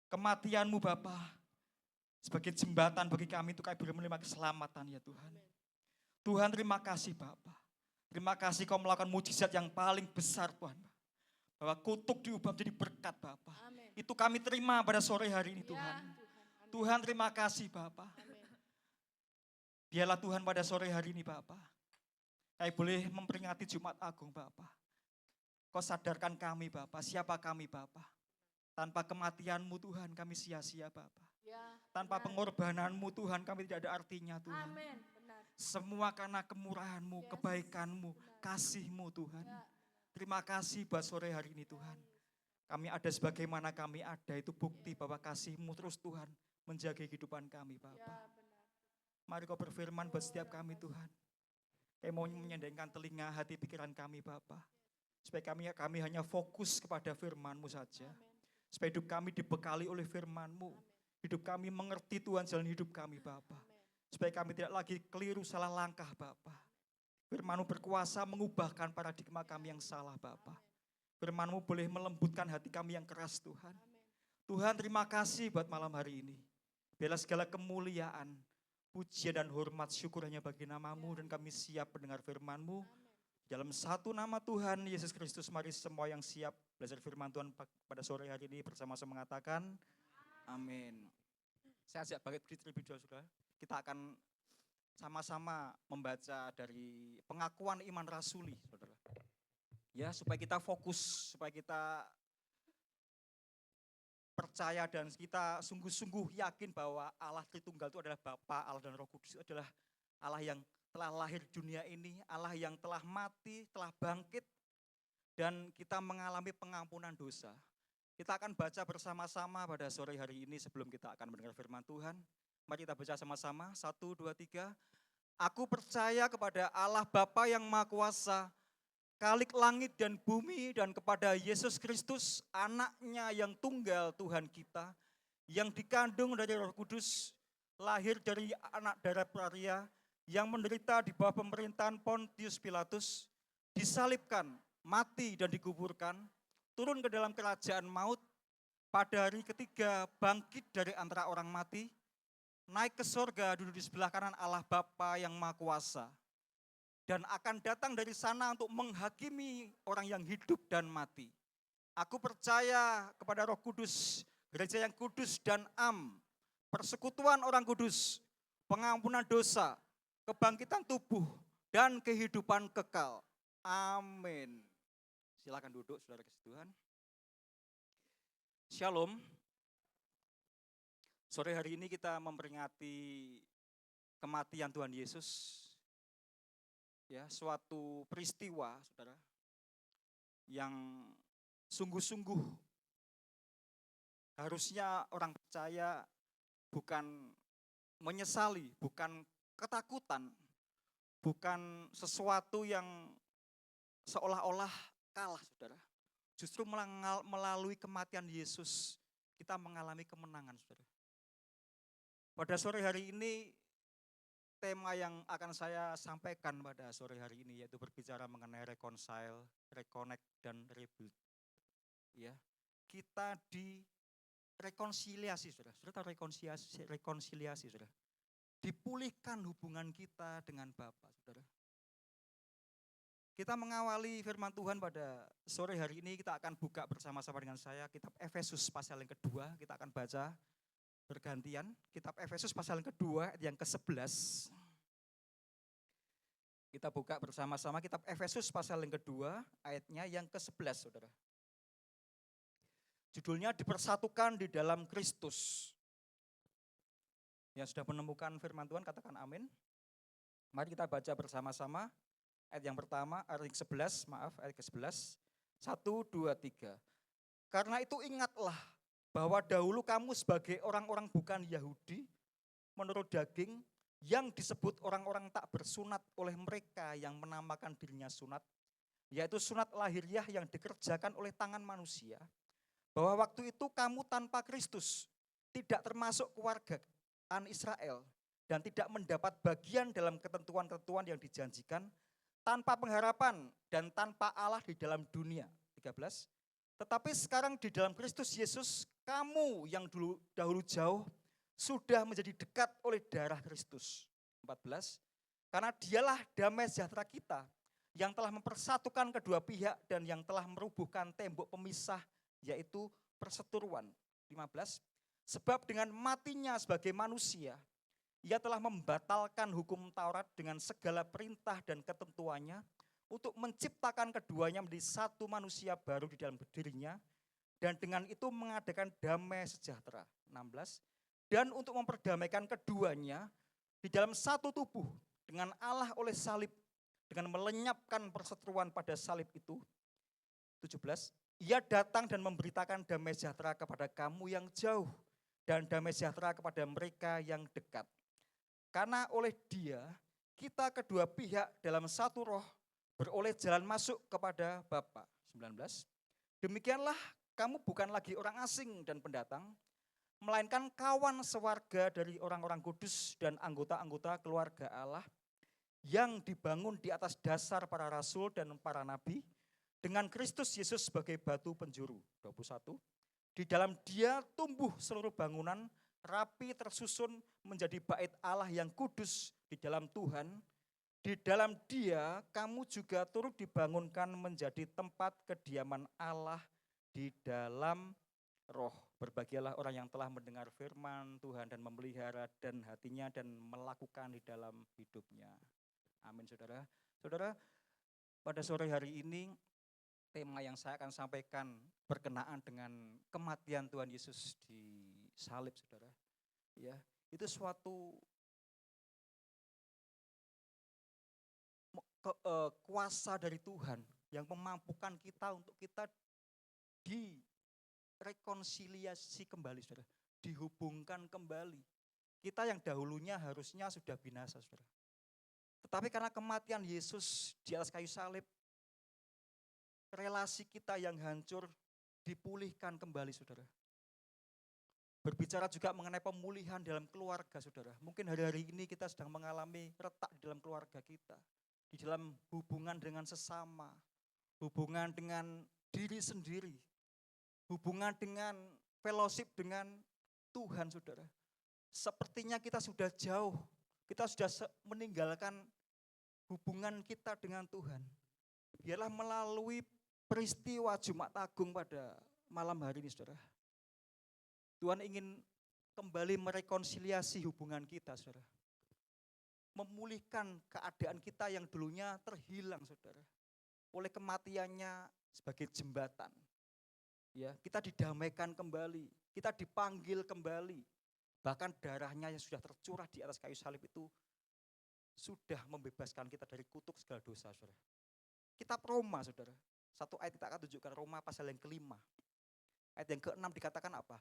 Kematian-Mu Bapak sebagai jembatan bagi kami untuk kami boleh menerima keselamatan ya Tuhan. Tuhan terima kasih Bapak. Terima kasih Kau melakukan mujizat yang paling besar Tuhan. Bahwa kutuk diubah menjadi berkat Bapak. Itu kami terima pada sore hari ini Tuhan. Tuhan terima kasih Bapak. Biarlah Tuhan pada sore hari ini Bapak. Kami boleh memperingati Jumat Agung Bapak. Kau sadarkan kami Bapak, siapa kami Bapak. Tanpa kematian-Mu Tuhan kami sia-sia Bapak. Tanpa pengorbanan-Mu Tuhan kami tidak ada artinya Tuhan. Semua karena kemurahan-Mu, kebaikan-Mu, kasih-Mu Tuhan. Terima kasih buat sore hari ini Tuhan. Kami ada sebagaimana kami ada, itu bukti bahwa kasih-Mu terus Tuhan menjaga kehidupan kami Bapak. Mari Kau berfirman buat setiap kami Tuhan. Kami mau menyendengkan telinga hati pikiran kami Bapak. Supaya kami hanya fokus kepada firman-Mu saja. Supaya hidup kami dibekali oleh firman-Mu. Hidup kami mengerti Tuhan jalan hidup kami Bapak. Supaya kami tidak lagi keliru salah langkah Bapa. Firman-Mu berkuasa mengubahkan paradigma kami yang salah Bapa. Firman-Mu boleh melembutkan hati kami yang keras Tuhan. Tuhan terima kasih buat malam hari ini. Biarlah segala kemuliaan, pujian dan hormat syukur hanya bagi nama-Mu dan kami siap mendengar firman-Mu. Dalam satu nama Tuhan Yesus Kristus, mari semua yang siap belajar firman Tuhan pada sore hari ini bersama-sama mengatakan amin. Saya ajak bangkit berdiri terlebih dahulu saudara. Kita akan sama-sama membaca dari pengakuan iman rasuli, saudara. Ya, supaya kita fokus, supaya kita percaya dan kita sungguh-sungguh yakin bahwa Allah Tritunggal itu adalah Bapa, Allah dan Roh Kudus, adalah Allah yang telah lahir di dunia ini, Allah yang telah mati, telah bangkit, dan kita mengalami pengampunan dosa. Kita akan baca bersama-sama pada sore hari ini sebelum kita akan mendengar firman Tuhan. Mari kita baca sama-sama, 1, 2, 3. Aku percaya kepada Allah Bapa yang Maha Kuasa, Khalik langit dan bumi, dan kepada Yesus Kristus, anaknya yang tunggal Tuhan kita, yang dikandung dari Roh Kudus, lahir dari anak darah Maria, yang menderita di bawah pemerintahan Pontius Pilatus, disalibkan, mati dan dikuburkan, turun ke dalam kerajaan maut, pada hari ketiga bangkit dari antara orang mati, naik ke sorga, duduk di sebelah kanan Allah Bapa yang Maha Kuasa, dan akan datang dari sana untuk menghakimi orang yang hidup dan mati. Aku percaya kepada Roh Kudus, gereja yang kudus dan persekutuan orang kudus, pengampunan dosa, kebangkitan tubuh, dan kehidupan kekal. Amin. Silakan duduk, saudara kasih Tuhan. Shalom. Sore hari ini kita memperingati kematian Tuhan Yesus. Ya, suatu peristiwa, saudara, yang sungguh-sungguh harusnya orang percaya bukan menyesali, bukan ketakutan, bukan sesuatu yang seolah-olah kalah, saudara. Justru melalui kematian Yesus, kita mengalami kemenangan, saudara. Pada sore hari ini, tema yang akan saya sampaikan pada sore hari ini yaitu berbicara mengenai reconcile, reconnect, dan rebuild. Ya, kita direkonsiliasi, saudara. Saudara tahu rekonsiliasi, saudara. Dipulihkan hubungan kita dengan Bapa, saudara. Kita mengawali firman Tuhan pada sore hari ini, kita akan buka bersama-sama dengan saya kitab Efesus pasal yang kedua, kita akan baca bergantian, kitab Efesus pasal yang kedua yang ke-11. Kita buka bersama-sama kitab Efesus pasal yang kedua ayatnya yang ke-11, saudara. Judulnya dipersatukan di dalam Kristus. Yang sudah menemukan firman Tuhan katakan amin. Mari kita baca bersama-sama ayat yang pertama, ayat ke-11. 1, 2, 3. Karena itu ingatlah bahwa dahulu kamu sebagai orang-orang bukan Yahudi, menurut daging, yang disebut orang-orang tak bersunat oleh mereka yang menamakan dirinya sunat, yaitu sunat lahiriah yang dikerjakan oleh tangan manusia, bahwa waktu itu kamu tanpa Kristus, tidak termasuk kewargaan Israel, dan tidak mendapat bagian dalam ketentuan-ketentuan yang dijanjikan, tanpa pengharapan dan tanpa Allah di dalam dunia. 13. Tetapi sekarang di dalam Kristus Yesus, kamu yang dahulu jauh, sudah menjadi dekat oleh darah Kristus. 14. Karena dialah damai sejahtera kita, yang telah mempersatukan kedua pihak dan yang telah merubuhkan tembok pemisah, yaitu perseteruan. 15. Sebab dengan matinya sebagai manusia, ia telah membatalkan hukum Taurat dengan segala perintah dan ketentuannya untuk menciptakan keduanya menjadi satu manusia baru di dalam dirinya, dan dengan itu mengadakan damai sejahtera. 16. Dan untuk memperdamaikan keduanya di dalam satu tubuh dengan Allah oleh salib, dengan melenyapkan perseteruan pada salib itu. 17. Ia datang dan memberitakan damai sejahtera kepada kamu yang jauh dan damai sejahtera kepada mereka yang dekat. Karena oleh Dia, kita kedua pihak dalam satu roh beroleh jalan masuk kepada Bapa. 19. Demikianlah kamu bukan lagi orang asing dan pendatang, melainkan kawan sewarga dari orang-orang kudus dan anggota-anggota keluarga Allah yang dibangun di atas dasar para rasul dan para nabi, dengan Kristus Yesus sebagai batu penjuru. 21. Di dalam Dia tumbuh seluruh bangunan, rapi tersusun menjadi bait Allah yang kudus di dalam Tuhan. Di dalam Dia kamu juga turut dibangunkan menjadi tempat kediaman Allah di dalam roh. Berbahagialah orang yang telah mendengar firman Tuhan dan memelihara dan hatinya dan melakukan di dalam hidupnya. Amin, saudara. Saudara, pada sore hari ini tema yang saya akan sampaikan berkenaan dengan kematian Tuhan Yesus di salib, saudara. Ya, itu suatu kuasa dari Tuhan yang memampukan kita untuk kita direkonsiliasi kembali, saudara. Dihubungkan kembali. Kita yang dahulunya harusnya sudah binasa, saudara. Tetapi karena kematian Yesus di atas kayu salib, relasi kita yang hancur dipulihkan kembali, saudara. Berbicara juga mengenai pemulihan dalam keluarga, saudara. Mungkin hari-hari ini kita sedang mengalami retak di dalam keluarga kita. Di dalam hubungan dengan sesama, hubungan dengan diri sendiri, hubungan dengan fellowship dengan Tuhan, saudara. Sepertinya kita sudah jauh, kita sudah meninggalkan hubungan kita dengan Tuhan. Biarlah melalui peristiwa Jumat Agung pada malam hari ini, saudara, Tuhan ingin kembali merekonsiliasi hubungan kita, saudara. Memulihkan keadaan kita yang dulunya terhilang, saudara. Oleh kematiannya sebagai jembatan. Ya, kita didamaikan kembali, kita dipanggil kembali. Bahkan darahnya yang sudah tercurah di atas kayu salib itu sudah membebaskan kita dari kutuk segala dosa, saudara. Kitab Roma, saudara. Satu ayat kita akan tunjukkan, Roma pasal yang ke-5. Ayat yang ke-6 dikatakan apa?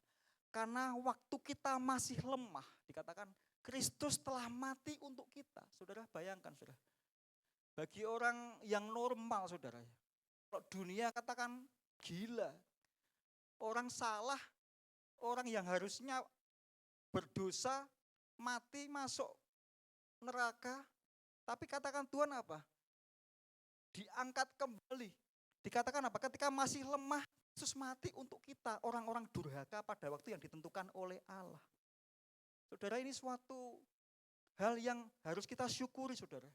Karena waktu kita masih lemah, dikatakan Kristus telah mati untuk kita. Saudara bayangkan, saudara. Bagi orang yang normal, saudara. Kalau dunia katakan gila. Orang salah, orang yang harusnya berdosa, mati masuk neraka. Tapi katakan Tuhan apa? Diangkat kembali. Dikatakan apa? Ketika masih lemah, Yesus mati untuk kita, orang-orang durhaka pada waktu yang ditentukan oleh Allah. Saudara, ini suatu hal yang harus kita syukuri, saudara.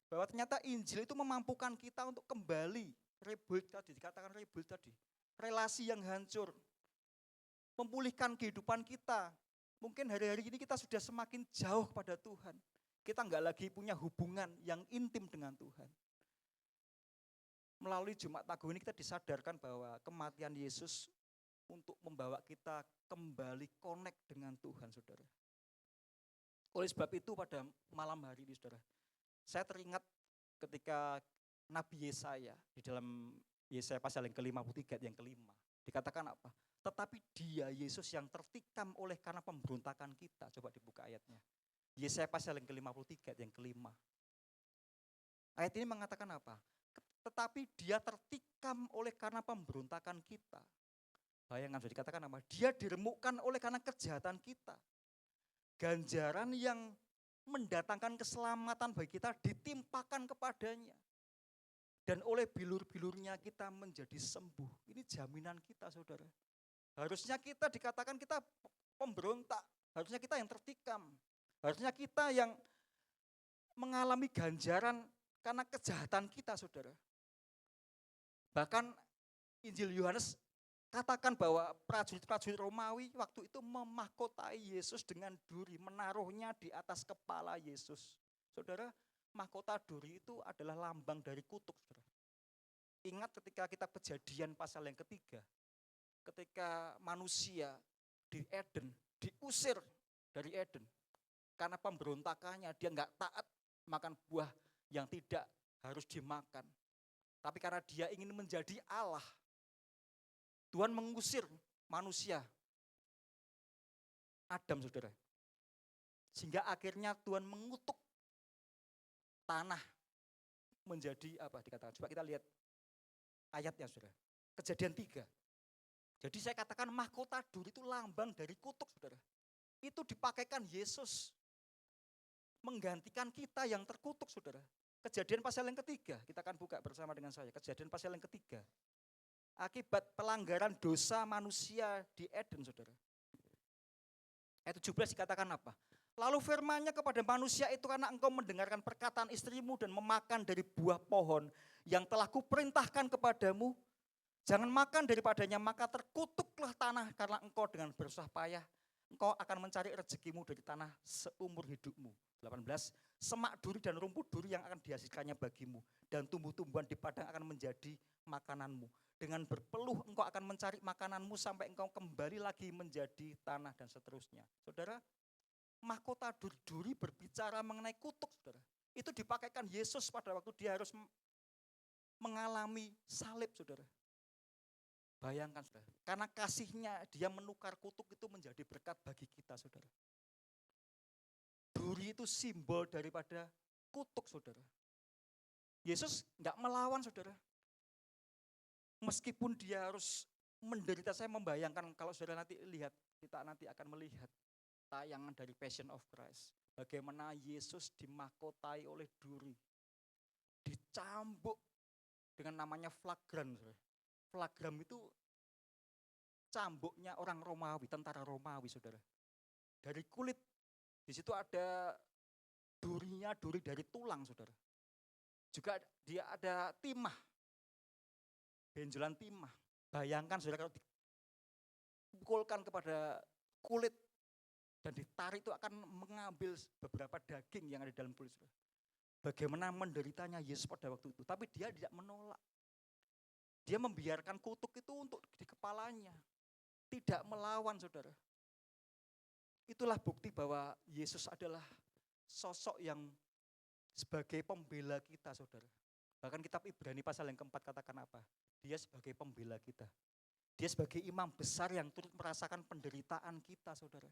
Bahwa ternyata Injil itu memampukan kita untuk kembali, rebuild tadi, dikatakan rebuild tadi. Relasi yang hancur, memulihkan kehidupan kita. Mungkin hari-hari ini kita sudah semakin jauh pada Tuhan. Kita enggak lagi punya hubungan yang intim dengan Tuhan. Melalui Jumat Agung ini kita disadarkan bahwa kematian Yesus untuk membawa kita kembali connect dengan Tuhan, saudara. Oleh sebab itu pada malam hari ini, saudara, saya teringat ketika Nabi Yesaya di dalam Yesaya pasal yang ke-53 yang kelima. Dikatakan apa? Tetapi dia, Yesus yang tertikam oleh karena pemberontakan kita. Coba dibuka ayatnya. Yesaya pasal yang ke-53 yang kelima. Ayat ini mengatakan apa? Tetapi dia tertikam oleh karena pemberontakan kita. Bayangkan sudah dikatakan apa? Dia diremukkan oleh karena kejahatan kita. Ganjaran yang mendatangkan keselamatan bagi kita ditimpakan kepadanya. Dan oleh bilur-bilurnya kita menjadi sembuh. Ini jaminan kita, saudara. Harusnya kita dikatakan kita pemberontak. Harusnya kita yang tertikam. Harusnya kita yang mengalami ganjaran karena kejahatan kita, saudara. Bahkan Injil Yohanes katakan bahwa prajurit-prajurit Romawi waktu itu memahkotai Yesus dengan duri, menaruhnya di atas kepala Yesus. Saudara, mahkota duri itu adalah lambang dari kutuk, saudara. Ingat ketika kita Kejadian pasal yang ketiga, ketika manusia di Eden diusir dari Eden karena pemberontakannya, dia enggak taat makan buah yang tidak harus dimakan. Tapi karena dia ingin menjadi Allah, Tuhan mengusir manusia, Adam, saudara. Sehingga akhirnya Tuhan mengutuk tanah menjadi apa dikatakan. Coba kita lihat ayatnya, saudara. Kejadian 3. Jadi saya katakan mahkota duri itu lambang dari kutuk, saudara. Itu dipakaikan Yesus menggantikan kita yang terkutuk, saudara. Kejadian pasal yang ketiga, kita akan buka bersama dengan saya. Kejadian pasal yang ketiga. Akibat pelanggaran dosa manusia di Eden, saudara. Ayat 17 dikatakan apa? Lalu firman-Nya kepada manusia itu, karena engkau mendengarkan perkataan istrimu dan memakan dari buah pohon yang telah kuperintahkan kepadamu, jangan makan daripadanya, maka terkutuklah tanah karena engkau dengan bersusah payah. Engkau akan mencari rezekimu dari tanah seumur hidupmu. 18, semak duri dan rumput duri yang akan dihasilkannya bagimu. Dan tumbuh-tumbuhan di padang akan menjadi makananmu. Dengan berpeluh engkau akan mencari makananmu sampai engkau kembali lagi menjadi tanah dan seterusnya. Saudara, mahkota duri berbicara mengenai kutuk, saudara. Itu dipakaikan Yesus pada waktu dia harus mengalami salib, saudara. Bayangkan, saudara, karena kasihnya dia menukar kutuk itu menjadi berkat bagi kita, saudara. Duri itu simbol daripada kutuk, saudara. Yesus enggak melawan, saudara. Meskipun dia harus menderita, saya membayangkan kalau saudara nanti lihat, kita nanti akan melihat tayangan dari Passion of Christ. Bagaimana Yesus dimahkotai oleh duri. Dicambuk dengan namanya flagran, saudara. Flagram itu cambuknya orang Romawi, tentara Romawi, saudara. Dari kulit, di situ ada durinya, duri dari tulang, saudara. Juga dia ada timah, benjolan timah. Bayangkan, saudara, kalau dipukulkan kepada kulit dan ditarik itu akan mengambil beberapa daging yang ada di dalam kulit, saudara. Bagaimana menderitanya Yesus pada waktu itu. Tapi dia tidak menolak. Dia membiarkan kutuk itu untuk di kepalanya. Tidak melawan, saudara. Itulah bukti bahwa Yesus adalah sosok yang sebagai pembela kita, saudara. Bahkan kitab Ibrani pasal yang keempat katakan apa? Dia sebagai pembela kita. Dia sebagai imam besar yang turut merasakan penderitaan kita, saudara.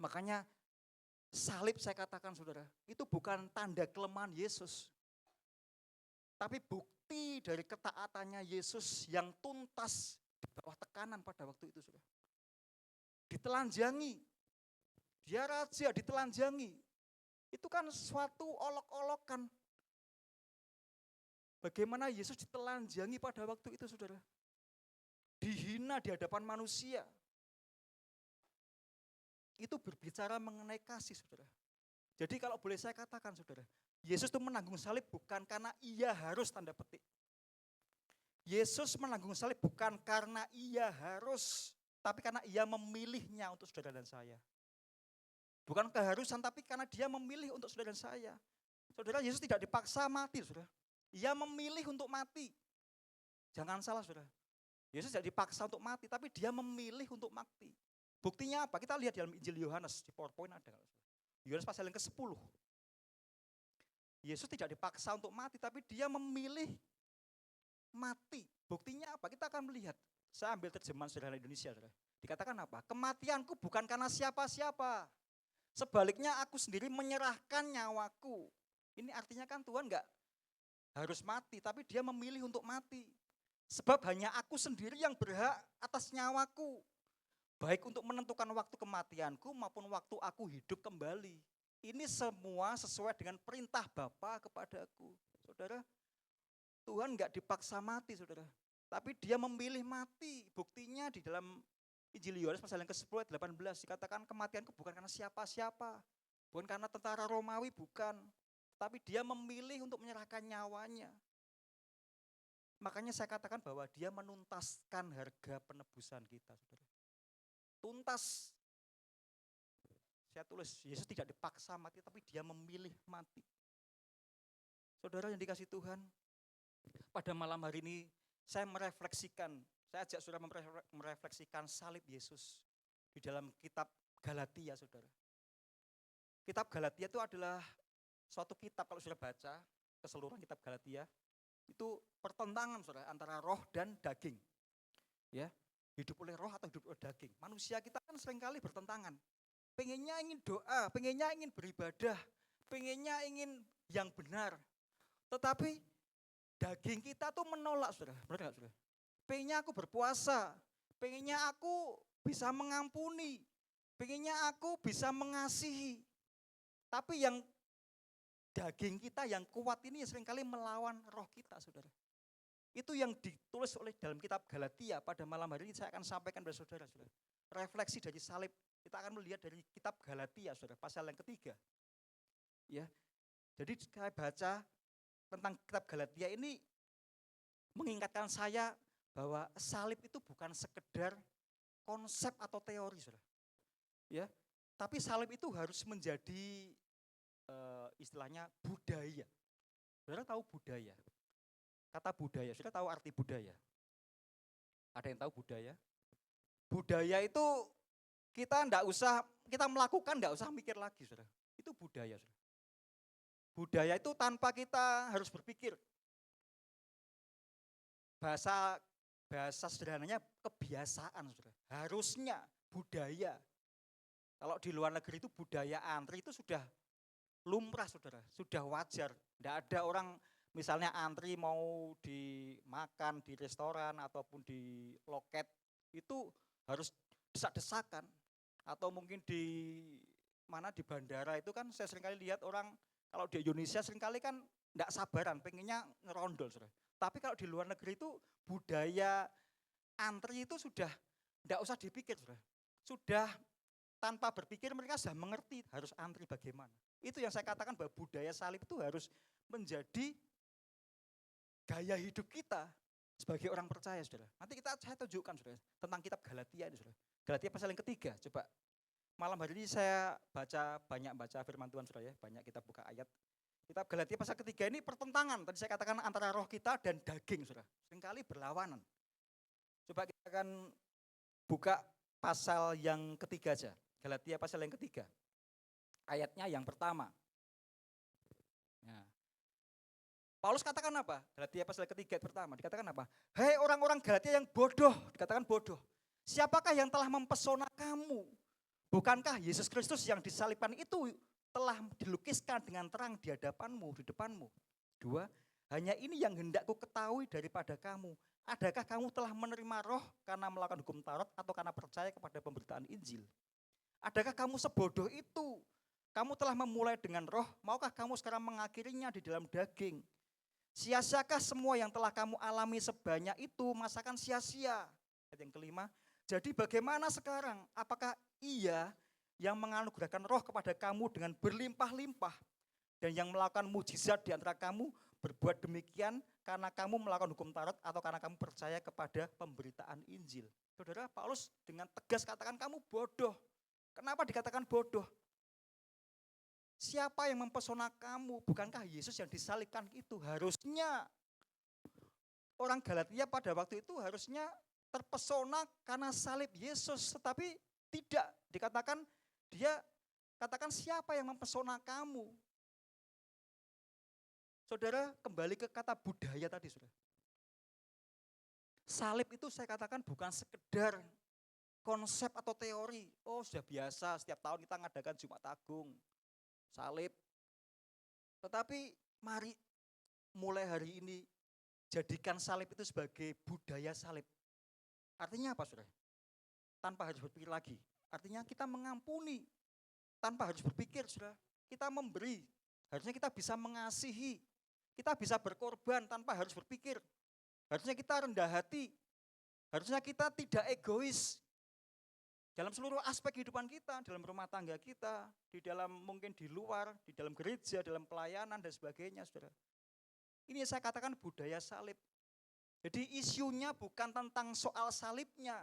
Makanya salib, saya katakan, saudara, itu bukan tanda kelemahan Yesus. Tapi bukti dari ketaatannya Yesus yang tuntas di bawah tekanan pada waktu itu, saudara. Ditelanjangi. Dia raja ditelanjangi. Itu kan suatu olok-olokan. Bagaimana Yesus ditelanjangi pada waktu itu, saudara. Dihina di hadapan manusia. Itu berbicara mengenai kasih, saudara. Jadi kalau boleh saya katakan, saudara, Yesus itu menanggung salib bukan karena ia harus, tanda petik. Yesus menanggung salib bukan karena ia harus, tapi karena ia memilihnya untuk saudara dan saya. Bukan keharusan, tapi karena dia memilih untuk saudara dan saya. Saudara, Yesus tidak dipaksa mati, saudara. Ia memilih untuk mati. Jangan salah, saudara. Yesus tidak dipaksa untuk mati, tapi dia memilih untuk mati. Buktinya apa? Kita lihat dalam Injil Yohanes, di PowerPoint ada. Yohanes pasal yang ke-10. Yesus tidak dipaksa untuk mati, tapi dia memilih mati. Buktinya apa? Kita akan melihat. Saya ambil terjemahan sederhana Indonesia. Dikatakan apa? Kematianku bukan karena siapa-siapa. Sebaliknya aku sendiri menyerahkan nyawaku. Ini artinya kan Tuhan enggak harus mati, tapi dia memilih untuk mati. Sebab hanya aku sendiri yang berhak atas nyawaku. Baik untuk menentukan waktu kematianku maupun waktu aku hidup kembali. Ini semua sesuai dengan perintah Bapa kepadaku. Saudara, Tuhan enggak dipaksa mati, saudara. Tapi dia memilih mati. Buktinya di dalam Injil Yohanes pasal yang ke-10 ayat 18 dikatakan kematianku bukan karena siapa-siapa. Bukan karena tentara Romawi, bukan. Tapi dia memilih untuk menyerahkan nyawanya. Makanya saya katakan bahwa dia menuntaskan harga penebusan kita, saudara. Tuntas. Saya tulis, Yesus tidak dipaksa mati, tapi dia memilih mati. Saudara yang dikasih Tuhan, pada malam hari ini saya merefleksikan, saya ajak saudara merefleksikan salib Yesus di dalam kitab Galatia, saudara. Kitab Galatia itu adalah suatu kitab, kalau sudah baca keseluruhan kitab Galatia, itu pertentangan saudara antara roh dan daging. Ya, hidup oleh roh atau hidup oleh daging. Manusia kita kan seringkali bertentangan. Pengennya ingin doa, pengennya ingin beribadah, pengennya ingin yang benar. Tetapi daging kita tuh menolak, saudara. Benar gak, saudara? Pengennya aku berpuasa, pengennya aku bisa mengampuni, pengennya aku bisa mengasihi. Tapi yang daging kita yang kuat ini seringkali melawan roh kita, saudara. Itu yang ditulis oleh dalam kitab Galatia. Pada malam hari ini saya akan sampaikan kepada saudara, saudara. Refleksi dari salib. Kita akan melihat dari kitab Galatia, saudara, pasal yang ketiga. Ya, jadi saya baca tentang kitab Galatia ini mengingatkan saya bahwa salib itu bukan sekedar konsep atau teori, saudara. Ya, tapi salib itu harus menjadi istilahnya budaya. Saudara tahu budaya? Kata budaya, saudara tahu arti budaya? Ada yang tahu budaya? Budaya itu kita melakukan enggak usah mikir lagi, saudara. Itu budaya, saudara. Budaya itu tanpa kita harus berpikir. Bahasa sederhananya kebiasaan, saudara. Harusnya budaya. Kalau di luar negeri itu budaya antri itu sudah lumrah, saudara. Sudah wajar. Tidak ada orang misalnya antri mau dimakan di restoran ataupun di loket itu harus desak-desakan. Atau mungkin di bandara itu kan saya seringkali lihat orang kalau di Indonesia seringkali kan enggak sabaran, pengennya ngerondol, saudara. Tapi kalau di luar negeri itu budaya antri itu sudah enggak usah dipikir, saudara. Sudah tanpa berpikir mereka sudah mengerti harus antri bagaimana. Itu yang saya katakan bahwa budaya salib itu harus menjadi gaya hidup kita sebagai orang percaya, saudara. Nanti saya tunjukkan, saudara, tentang kitab Galatia ini, saudara. Galatia pasal yang ketiga, coba. Malam hari ini saya banyak baca firman Tuhan, saudara, ya. Banyak kita buka ayat. Kitab Galatia pasal ketiga ini pertentangan, tadi saya katakan antara roh kita dan daging, saudara. Seringkali berlawanan. Coba kita akan buka pasal yang ketiga aja. Galatia pasal yang ketiga. Ayatnya yang pertama. Nah, Paulus katakan apa? Galatia pasal ketiga pertama, dikatakan apa? Hei orang-orang Galatia yang bodoh, dikatakan bodoh. Siapakah yang telah mempesona kamu? Bukankah Yesus Kristus yang disalibkan itu telah dilukiskan dengan terang di hadapanmu, di depanmu? 2, hanya ini yang hendak ku ketahui daripada kamu. Adakah kamu telah menerima roh karena melakukan hukum Taurat atau karena percaya kepada pemberitaan Injil? Adakah kamu sebodoh itu? Kamu telah memulai dengan roh, maukah kamu sekarang mengakhirinya di dalam daging? Sia-siakah semua yang telah kamu alami sebanyak itu, masakan sia-sia? Ayat yang kelima, jadi bagaimana sekarang? Apakah Ia yang menganugerahkan roh kepada kamu dengan berlimpah-limpah dan yang melakukan mujizat di antara kamu berbuat demikian karena kamu melakukan hukum Taurat atau karena kamu percaya kepada pemberitaan Injil? Saudara, Paulus dengan tegas katakan kamu bodoh. Kenapa dikatakan bodoh? Siapa yang mempesona kamu? Bukankah Yesus yang disalibkan itu? Harusnya orang Galatia pada waktu itu harusnya terpesona karena salib Yesus, tetapi tidak dikatakan dia katakan siapa yang mempesona kamu? Saudara, kembali ke kata budaya tadi, saudara. Salib itu saya katakan bukan sekedar konsep atau teori. Oh, sudah biasa setiap tahun kita ngadakan Jumat Agung, salib. Tetapi mari mulai hari ini jadikan salib itu sebagai budaya salib. Artinya apa, saudara? Tanpa harus berpikir lagi. Artinya kita mengampuni. Tanpa harus berpikir, saudara. Kita memberi. Harusnya kita bisa mengasihi. Kita bisa berkorban tanpa harus berpikir. Harusnya kita rendah hati. Harusnya kita tidak egois. Dalam seluruh aspek kehidupan kita, dalam rumah tangga kita, di dalam mungkin di luar, di dalam gereja, dalam pelayanan dan sebagainya, saudara. Ini saya katakan budaya salib. Jadi isunya bukan tentang soal salibnya.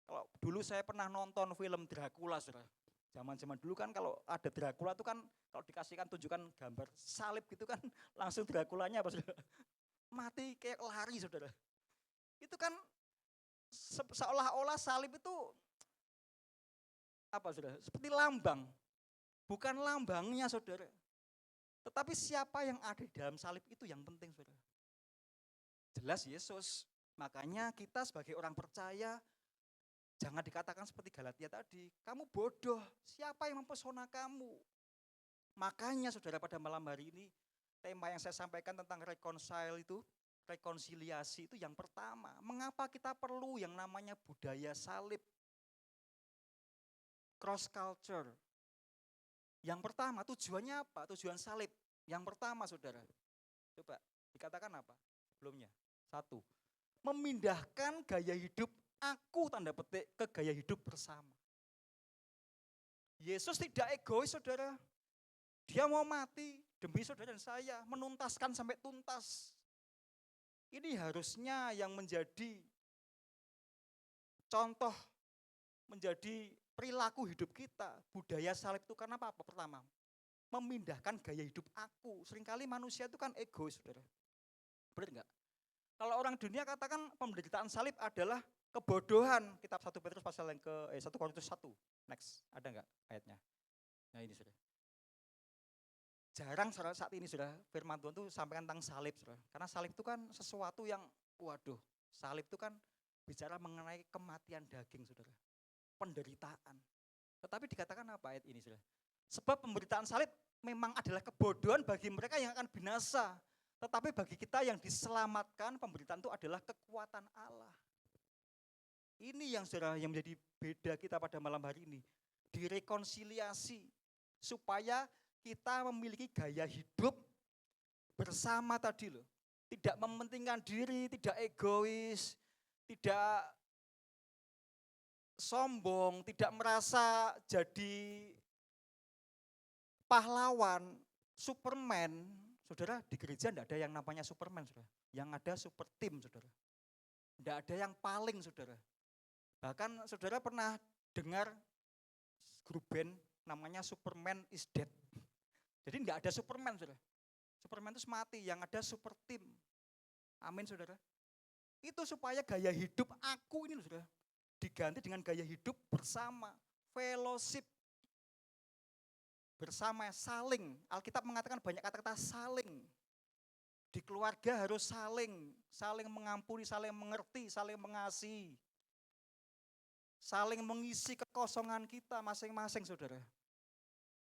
Kalau dulu saya pernah nonton film Dracula, saudara. Zaman-zaman dulu kan kalau ada Dracula itu kan kalau dikasihkan tunjukkan gambar salib gitu kan langsung Draculanya apa, saudara? Mati kayak lari, saudara. Itu kan seolah-olah salib itu apa, saudara? Seperti lambang. Bukan lambangnya, saudara. Tetapi siapa yang ada di dalam salib itu yang penting, saudara. Jelas Yesus. Makanya kita sebagai orang percaya jangan dikatakan seperti Galatia tadi, kamu bodoh, siapa yang mempesona kamu? Makanya saudara, pada malam hari ini tema yang saya sampaikan tentang reconcile itu, rekonsiliasi itu yang pertama. Mengapa kita perlu yang namanya budaya salib? Cross culture. Yang pertama, tujuannya apa? Tujuan salib. Yang pertama, saudara. Coba, dikatakan apa? Sebelumnya. Satu, memindahkan gaya hidup aku, tanda petik, ke gaya hidup bersama. Yesus tidak egois, saudara. Dia mau mati demi saudara dan saya, menuntaskan sampai tuntas. Ini harusnya yang menjadi contoh, menjadi perilaku hidup kita. Budaya salib itu karena apa? Pertama, memindahkan gaya hidup aku. Seringkali manusia itu kan egois, saudara. Benar enggak? Kalau orang dunia katakan penderitaan salib adalah kebodohan. Kitab 1 Petrus pasal yang ke 1 Korintus 1. Next, ada enggak ayatnya? Nah ini, saudara. Jarang saat ini, saudara, firman Tuhan itu sampaikan tentang salib, saudara. Karena salib itu kan sesuatu yang, waduh, salib itu kan bicara mengenai kematian daging, saudara. Penderitaan. Tetapi dikatakan apa ayat ini, saudara? Sebab pemberitaan salib memang adalah kebodohan bagi mereka yang akan binasa. Tetapi bagi kita yang diselamatkan, pemberitaan itu adalah kekuatan Allah. Ini yang, saudara, yang menjadi beda kita pada malam hari ini. Direkonsiliasi. Supaya kita memiliki gaya hidup bersama tadi loh. Tidak mementingkan diri, tidak egois, tidak sombong, tidak merasa jadi pahlawan, Superman. Saudara, di gereja tidak ada yang namanya Superman, saudara. Yang ada super team, saudara. Tidak ada yang paling, saudara. Bahkan saudara pernah dengar grup band namanya Superman is Dead. Jadi tidak ada Superman, saudara. Superman itu mati, yang ada super team. Amin, saudara. Itu supaya gaya hidup aku ini, saudara, diganti dengan gaya hidup bersama, fellowship. Bersama, saling. Alkitab mengatakan banyak kata-kata saling. Di keluarga harus saling. Saling mengampuni, saling mengerti, saling mengasihi. Saling mengisi kekosongan kita masing-masing, saudara.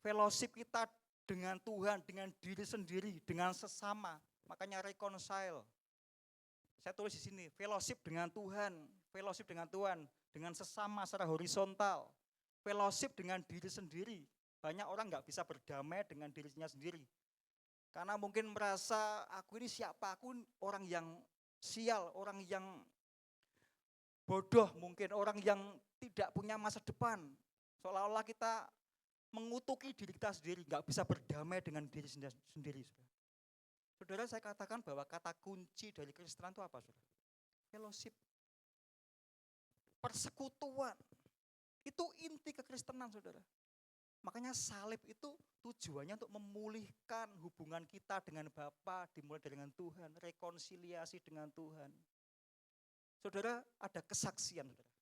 Fellowship kita dengan Tuhan, dengan diri sendiri, dengan sesama. Makanya reconcile. Saya tulis di sini, fellowship dengan Tuhan, fellowship dengan Tuhan, dengan sesama secara horizontal. Fellowship dengan diri sendiri. Banyak orang nggak bisa berdamai dengan dirinya sendiri. Karena mungkin merasa aku ini siapa, aku orang yang sial, orang yang bodoh mungkin, orang yang tidak punya masa depan. Seolah-olah kita mengutuki diri kita sendiri, nggak bisa berdamai dengan diri sendiri. Saudara, saya katakan bahwa kata kunci dari Kristen itu apa, saudara? Fellowship. Persekutuan. Itu inti kekristenan, saudara. Makanya salib itu tujuannya untuk memulihkan hubungan kita dengan Bapa, dimulai dengan Tuhan, rekonsiliasi dengan Tuhan. Saudara, ada kesaksian, saudara.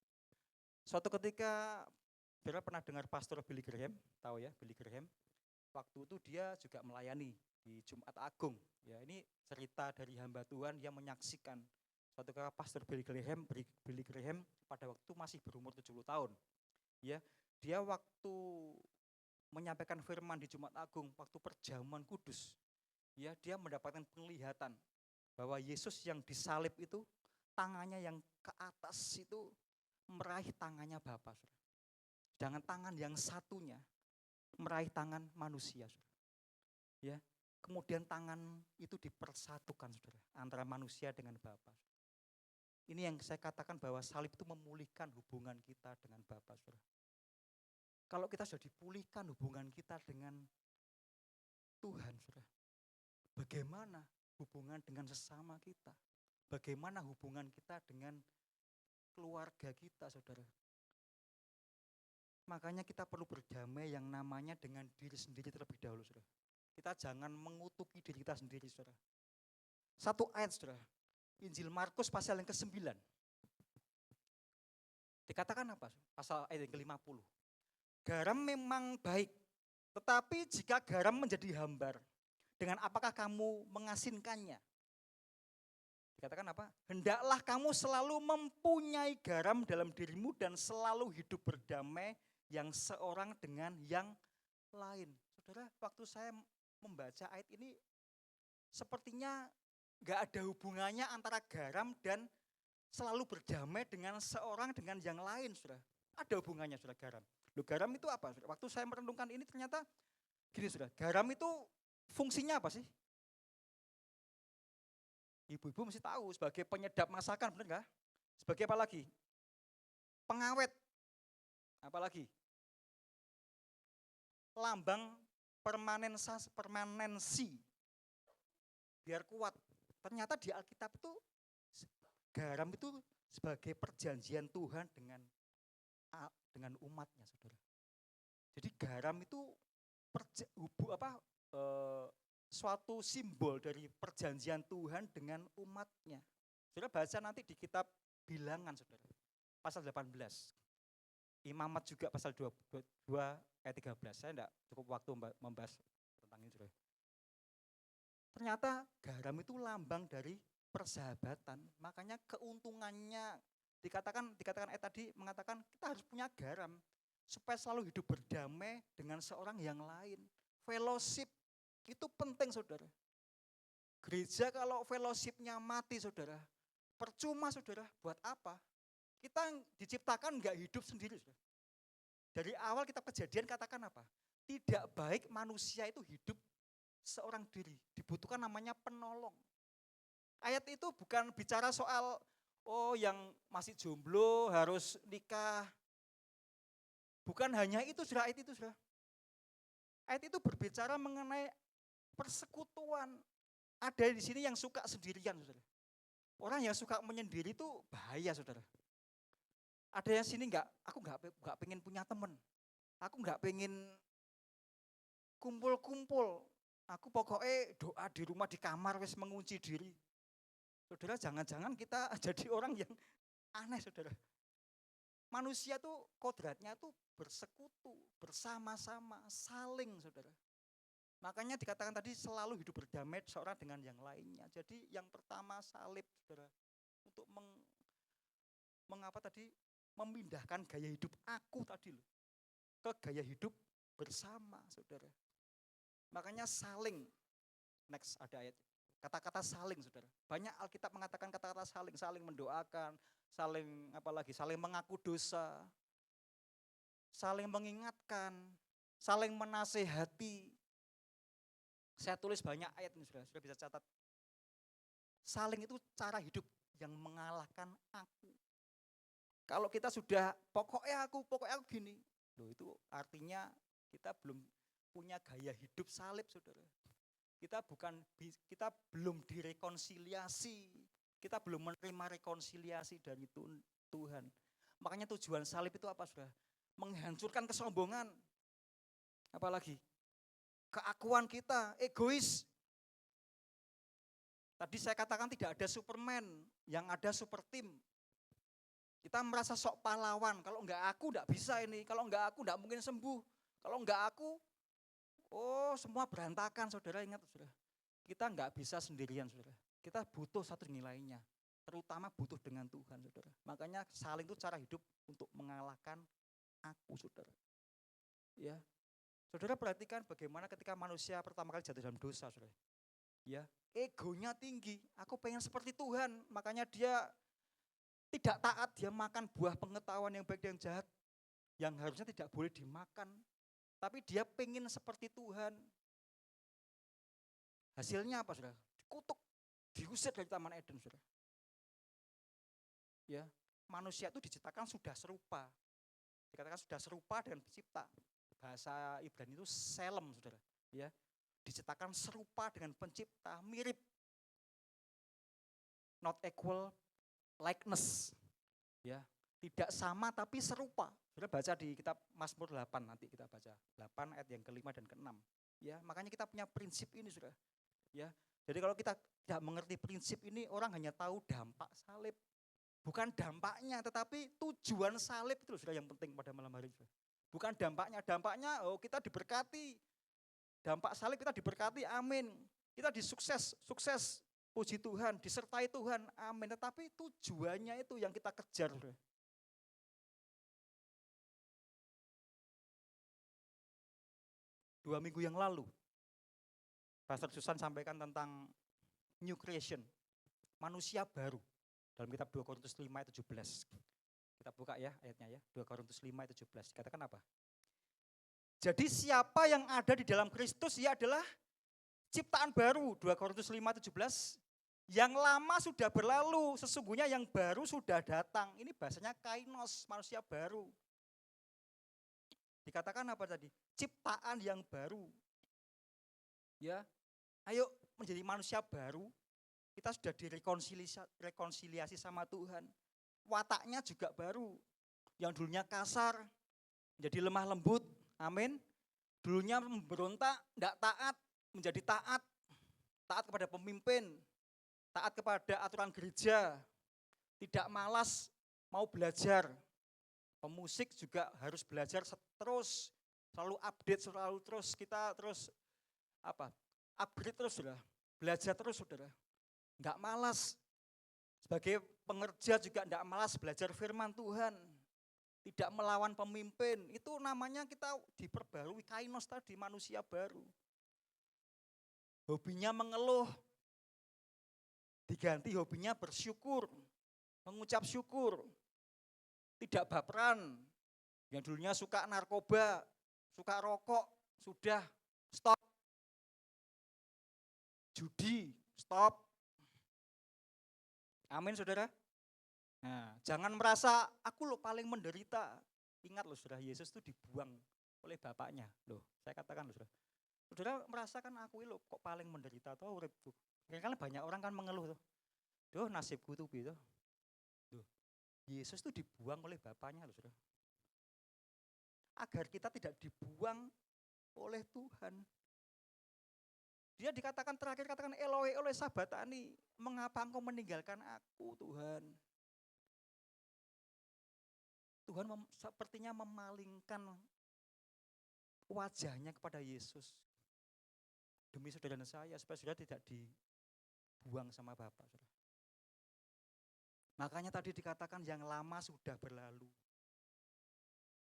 Suatu ketika, saudara pernah dengar Pastor Billy Graham, tahu ya Billy Graham? Waktu itu dia juga melayani di Jumat Agung. Ya, ini cerita dari hamba Tuhan yang menyaksikan suatu ketika Pastor Billy Graham pada waktu itu masih berumur 70 tahun. Ya, dia waktu menyampaikan firman di Jumat Agung, waktu perjamuan kudus, ya dia mendapatkan penglihatan bahwa Yesus yang disalib itu tangannya yang ke atas itu meraih tangannya Bapa, saudara. Sedangkan tangan yang satunya meraih tangan manusia, saudara. Ya, kemudian tangan itu dipersatukan, saudara, antara manusia dengan Bapa. Ini yang saya katakan bahwa salib itu memulihkan hubungan kita dengan Bapa, saudara. Kalau kita sudah dipulihkan hubungan kita dengan Tuhan, saudara, bagaimana hubungan dengan sesama kita? Bagaimana hubungan kita dengan keluarga kita, saudara? Makanya kita perlu berdamai yang namanya dengan diri sendiri terlebih dahulu, saudara. Kita jangan mengutuki diri kita sendiri, saudara. Satu ayat, saudara. Injil Markus pasal yang ke-9. Dikatakan apa? Pasal ayat yang ke-50. Garam memang baik, tetapi jika garam menjadi hambar, dengan apakah kamu mengasinkannya? Dikatakan apa? Hendaklah kamu selalu mempunyai garam dalam dirimu dan selalu hidup berdamai yang seorang dengan yang lain. Saudara, waktu saya membaca ayat ini, sepertinya gak ada hubungannya antara garam dan selalu berdamai dengan seorang dengan yang lain, saudara. Ada hubungannya, saudara, garam. Loh, garam itu apa? Saudara? Waktu saya merenungkan ini ternyata gini, saudara. Garam itu fungsinya apa sih? Ibu-ibu mesti tahu sebagai penyedap masakan, benar nggak? Sebagai apa lagi? Pengawet. Apa lagi? Lambang permanensi. Biar kuat. Ternyata di Alkitab itu garam itu sebagai perjanjian Tuhan dengan umatnya, saudara. Jadi garam itu suatu simbol dari perjanjian Tuhan dengan umatnya. Saudara baca nanti di kitab Bilangan, saudara, pasal 18. Imamat juga pasal 2 ayat 13. Saya enggak cukup waktu membahas tentang ini, saudara. Ternyata garam itu lambang dari persahabatan. Makanya keuntungannya dikatakan tadi mengatakan kita harus punya garam supaya selalu hidup berdamai dengan seorang yang lain. Fellowship itu penting, saudara. Gereja kalau fellowshipnya mati, saudara, percuma, saudara. Buat apa? Kita diciptakan enggak hidup sendiri, saudara. Dari awal kitab Kejadian katakan apa? Tidak baik manusia itu hidup seorang diri. Dibutuhkan namanya penolong. Ayat itu bukan bicara soal yang masih jomblo harus nikah. Bukan hanya itu, saudara, ayat itu, saudara. Ayat itu berbicara mengenai persekutuan. Ada di sini yang suka sendirian, saudara. Orang yang suka menyendiri itu bahaya, saudara. Ada yang sini aku enggak pengen punya teman. Aku enggak pengen kumpul-kumpul. Aku pokoknya doa di rumah di kamar wis mengunci diri. Saudara, jangan-jangan kita jadi orang yang aneh, saudara. Manusia tuh kodratnya tuh bersekutu, bersama-sama, saling, saudara. Makanya dikatakan tadi selalu hidup berdamai seorang dengan yang lainnya. Jadi yang pertama salib, saudara, untuk mengapa tadi memindahkan gaya hidup aku tadi loh ke gaya hidup bersama, saudara. Makanya saling. Next ada ayat. Kata-kata saling, saudara. Banyak Alkitab mengatakan kata-kata saling, saling mendoakan, saling mengaku dosa, saling mengingatkan, saling menasehati. Saya tulis banyak ayat ini, saudara, sudah bisa catat. Saling itu cara hidup yang mengalahkan aku. Kalau kita sudah pokoknya aku gini, loh itu artinya kita belum punya gaya hidup salib, saudara. Kita belum direkonsiliasi, kita belum menerima rekonsiliasi dari Tuhan. Makanya tujuan salib itu apa, saudara? Menghancurkan kesombongan. Apalagi keakuan kita, egois. Tadi saya katakan tidak ada Superman, yang ada super team. Kita merasa sok pahlawan, kalau enggak aku enggak bisa ini, kalau enggak aku enggak mungkin sembuh. Kalau enggak aku, oh semua berantakan saudara, ingat saudara. Kita enggak bisa sendirian saudara, kita butuh satu nilainya, terutama butuh dengan Tuhan saudara. Makanya saling itu cara hidup untuk mengalahkan aku saudara. Ya, saudara perhatikan bagaimana ketika manusia pertama kali jatuh dalam dosa saudara. Ya, egonya tinggi, aku pengen seperti Tuhan, makanya dia tidak taat, dia makan buah pengetahuan yang baik dan jahat, yang harusnya tidak boleh dimakan. Tapi dia pengen seperti Tuhan. Hasilnya apa saudara? Dikutuk, diusir dari Taman Eden saudara. Ya, manusia itu diciptakan sudah serupa. Dikatakan sudah serupa dengan pencipta. Bahasa Ibrani itu selem saudara. Ya, diciptakan serupa dengan pencipta, mirip. Not equal, likeness, ya, tidak sama tapi serupa. Sudah baca di kitab Mazmur 8, nanti kita baca 8 ayat yang ke-5 dan ke-6. Ya, makanya kita punya prinsip ini sudah. Ya, jadi kalau kita tidak mengerti prinsip ini, orang hanya tahu dampak salib, bukan dampaknya, tetapi tujuan salib itu sudah yang penting pada malam hari ini. Bukan dampaknya oh kita diberkati, dampak salib kita diberkati, amin. Kita disukses, sukses. Puji Tuhan, disertai Tuhan, amin. Tetapi tujuannya itu yang kita kejar. 2 minggu yang lalu, Pastor Susan sampaikan tentang new creation, manusia baru. Dalam kitab 2 Korintus 5 ayat 17. Kita buka ya ayatnya ya, 2 Korintus 5 ayat 17. Katakan apa? Jadi siapa yang ada di dalam Kristus, ia adalah ciptaan baru. 2 Korintus 5 ayat 17. Yang lama sudah berlalu, sesungguhnya yang baru sudah datang. Ini bahasanya kainos, manusia baru. Dikatakan apa tadi? Ciptaan yang baru. Ya, ayo menjadi manusia baru. Kita sudah direkonsiliasi sama Tuhan. Wataknya juga baru. Yang dulunya kasar, menjadi lemah lembut. Amin. Dulunya memberontak, tidak taat, menjadi taat. Taat kepada pemimpin. Taat kepada aturan gereja, tidak malas mau belajar. Pemusik juga harus belajar terus, selalu update, selalu terus, kita terus upgrade terus saudara, belajar terus saudara. Enggak malas, sebagai pengerja juga enggak malas belajar firman Tuhan. Tidak melawan pemimpin, itu namanya kita diperbarui, kainos tadi, manusia baru. Hobinya mengeluh, diganti hobinya bersyukur, mengucap syukur, tidak baperan. Yang dulunya suka narkoba, suka rokok, sudah stop. Judi, stop. Amin saudara. Nah, jangan merasa aku loh paling menderita. Ingat loh saudara, Yesus itu dibuang oleh Bapaknya. Loh, saya katakan loh saudara. Saudara merasakan aku loh kok paling menderita atau uripku. Karena banyak orang kan mengeluh tuh. Duh nasibku tuh gitu. Duh, Yesus tuh dibuang oleh Bapaknya loh saudara. Agar kita tidak dibuang oleh Tuhan. Dia dikatakan terakhir, katakan Eloi, Eloi sabatani, mengapa engkau meninggalkan aku Tuhan. Tuhan sepertinya memalingkan wajahnya kepada Yesus. Demi saudara dan saya, supaya saudara tidak dibuang sama Bapa. Saudara. Makanya tadi dikatakan yang lama sudah berlalu.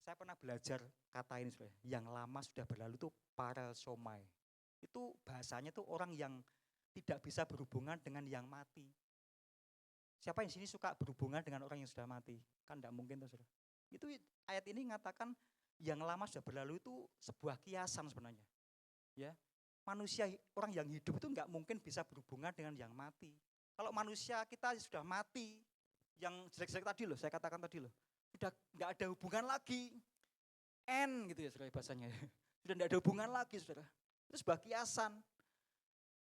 Saya pernah belajar kata ini, saudara. Yang lama sudah berlalu itu parelsomai. Itu bahasanya tuh orang yang tidak bisa berhubungan dengan yang mati. Siapa yang sini suka berhubungan dengan orang yang sudah mati? Kan tidak mungkin tuh, saudara. Itu ayat ini mengatakan yang lama sudah berlalu itu sebuah kiasan sebenarnya. Ya. Manusia, orang yang hidup itu enggak mungkin bisa berhubungan dengan yang mati. Kalau manusia kita sudah mati, yang jelek-jelek tadi loh, saya katakan tadi loh, sudah enggak ada hubungan lagi. Gitu ya saudara bahasanya. Sudah enggak ada hubungan lagi saudara. Itu sebuah kiasan.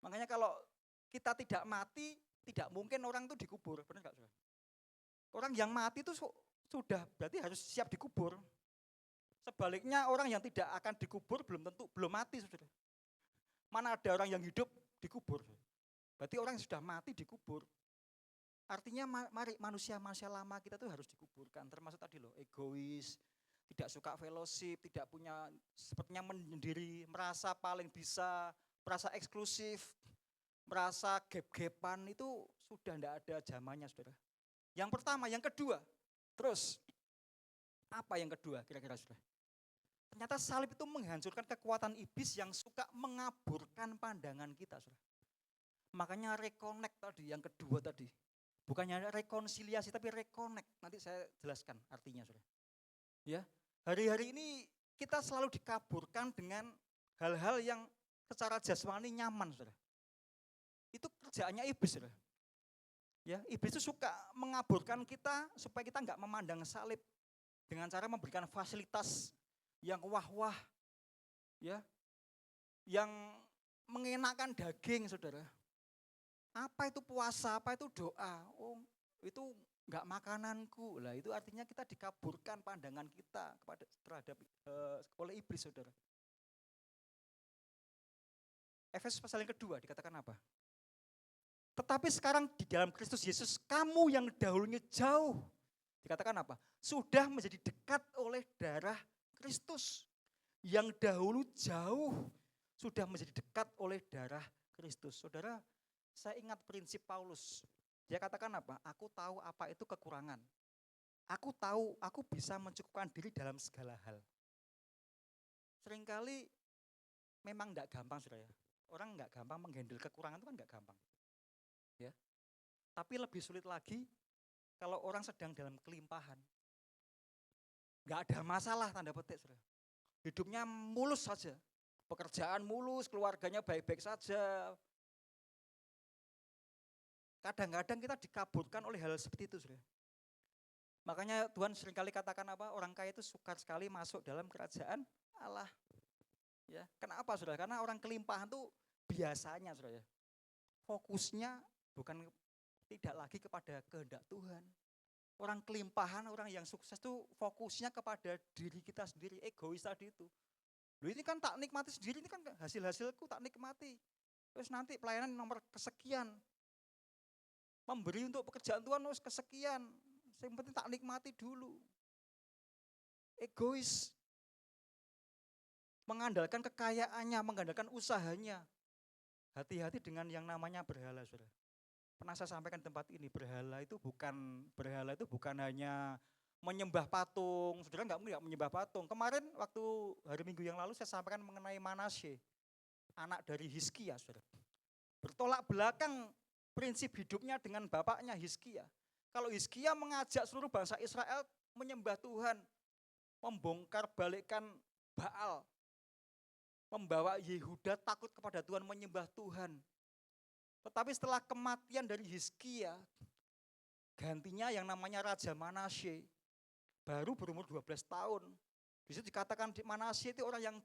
Makanya kalau kita tidak mati, tidak mungkin orang itu dikubur. Benar enggak saudara? Orang yang mati itu sudah berarti harus siap dikubur. Sebaliknya orang yang tidak akan dikubur belum mati saudara. Mana ada orang yang hidup dikubur. Berarti orang yang sudah mati dikubur. Artinya mari manusia lama kita tuh harus dikuburkan. Termasuk tadi loh, egois, tidak suka fellowship, tidak punya, sepertinya menyendiri, merasa paling bisa, merasa eksklusif, merasa gap-gapan, itu sudah tidak ada zamannya, saudara. Yang pertama, yang kedua, terus apa yang kedua kira-kira, saudara? Ternyata salib itu menghancurkan kekuatan iblis yang suka mengaburkan pandangan kita, saudara. Makanya reconnect tadi, yang kedua tadi. Bukannya rekonsiliasi tapi reconnect. Nanti saya jelaskan artinya, saudara. Ya, hari-hari ini kita selalu dikaburkan dengan hal-hal yang secara jasmani nyaman, saudara. Itu kerjaannya iblis, saudara. Ya, iblis itu suka mengaburkan kita supaya kita enggak memandang salib dengan cara memberikan fasilitas yang wah-wah, ya, yang mengenakan daging, saudara. Apa itu puasa, apa itu doa? Oh, itu enggak makananku. Lah itu artinya kita dikaburkan pandangan kita terhadap oleh iblis, saudara. Efesus pasal yang kedua dikatakan apa? Tetapi sekarang di dalam Kristus Yesus, kamu yang dahulunya jauh, dikatakan apa? Sudah menjadi dekat oleh darah Kristus. Yang dahulu jauh, sudah menjadi dekat oleh darah Kristus. Saudara, saya ingat prinsip Paulus. Dia katakan apa? Aku tahu apa itu kekurangan. Aku tahu, aku bisa mencukupkan diri dalam segala hal. Seringkali memang enggak gampang, saudara. Orang enggak gampang menghandle kekurangan itu kan enggak gampang. Ya. Tapi lebih sulit lagi kalau orang sedang dalam kelimpahan. Enggak ada masalah, tanda petik, saudara. Hidupnya mulus saja. Pekerjaan mulus, keluarganya baik-baik saja. Kadang-kadang kita dikaburkan oleh hal seperti itu, saudara. Makanya Tuhan seringkali katakan apa? Orang kaya itu sukar sekali masuk dalam kerajaan Allah. Ya, kenapa, saudara? Karena orang kelimpahan itu biasanya, saudara, fokusnya bukan tidak lagi kepada kehendak Tuhan. Orang kelimpahan, orang yang sukses itu fokusnya kepada diri kita sendiri, egois tadi itu. Loh, ini kan tak nikmati sendiri, ini kan hasil-hasilku tak nikmati. Terus nanti pelayanan nomor kesekian. Memberi untuk pekerjaan Tuhan harus kesekian. Yang penting tak nikmati dulu. Egois. Mengandalkan kekayaannya, mengandalkan usahanya. Hati-hati dengan yang namanya berhala, saudara. Pernah saya sampaikan di tempat ini, berhala itu bukan hanya menyembah patung. Saudara enggak menyembah patung. Kemarin waktu hari Minggu yang lalu saya sampaikan mengenai Manasye, anak dari Hizkia, saudara. Bertolak belakang prinsip hidupnya dengan bapaknya Hizkia. Kalau Hizkia mengajak seluruh bangsa Israel menyembah Tuhan, membongkar balikkan Baal, membawa Yehuda takut kepada Tuhan, menyembah Tuhan. Tetapi setelah kematian dari Hizkia, gantinya yang namanya Raja Manasye, baru berumur 12 tahun. Di situ dikatakan Manasye itu orang yang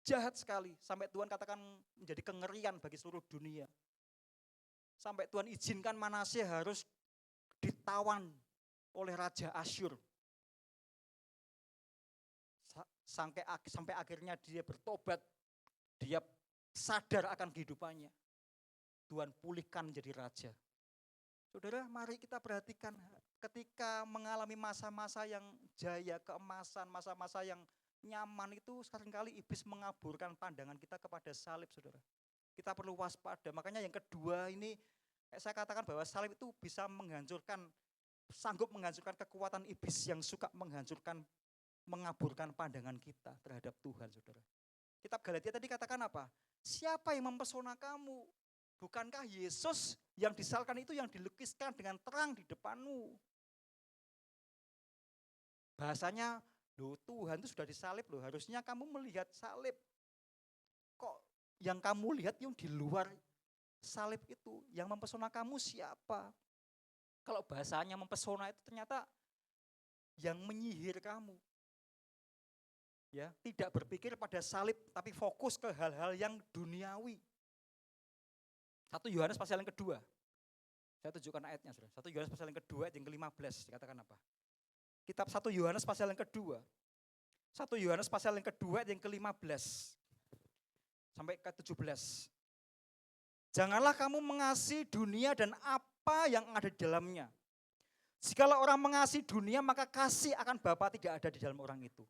jahat sekali, sampai Tuhan katakan menjadi kengerian bagi seluruh dunia. Sampai Tuhan izinkan Manasye harus ditawan oleh Raja Asyur. Sampai akhirnya dia bertobat, dia sadar akan kehidupannya. Tuhan pulihkan menjadi raja. Saudara, mari kita perhatikan ketika mengalami masa-masa yang jaya, keemasan, masa-masa yang nyaman itu seringkali iblis mengaburkan pandangan kita kepada salib, saudara. Kita perlu waspada. Makanya yang kedua ini saya katakan bahwa salib itu bisa sanggup menghancurkan kekuatan iblis yang suka mengaburkan pandangan kita terhadap Tuhan, saudara. Kitab Galatia tadi katakan apa? Siapa yang mempesona kamu? Bukankah Yesus yang disalibkan itu yang dilukiskan dengan terang di depanmu? Bahasanya, loh Tuhan itu sudah disalib loh, harusnya kamu melihat salib. Kok yang kamu lihat yang di luar salib itu, yang mempesona kamu siapa? Kalau bahasanya mempesona itu ternyata yang menyihir kamu. Ya, tidak berpikir pada salib tapi fokus ke hal-hal yang duniawi. 1 Yohanes pasal yang kedua. Saya tunjukkan ayatnya, saudara. 1 Yohanes pasal yang kedua ayat yang ke-15 dikatakan apa? Kitab 1 Yohanes pasal yang kedua. 1 Yohanes pasal yang kedua ayat yang ke-15 sampai ke-17. Janganlah kamu mengasihi dunia dan apa yang ada di dalamnya. Jikalau orang mengasihi dunia, maka kasih akan Bapa tidak ada di dalam orang itu.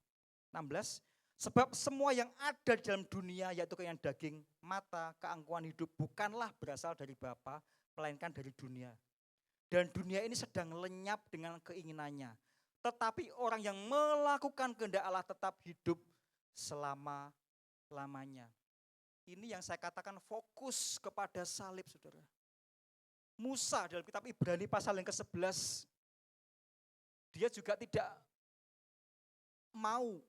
16. Sebab semua yang ada di dalam dunia, yaitu keinginan daging, mata, keangkuhan hidup, bukanlah berasal dari Bapa, melainkan dari dunia. Dan dunia ini sedang lenyap dengan keinginannya. Tetapi orang yang melakukan kehendak Allah tetap hidup selama-lamanya. Ini yang saya katakan fokus kepada salib, saudara. Musa dalam kitab Ibrani pasal yang ke-11, dia juga tidak mau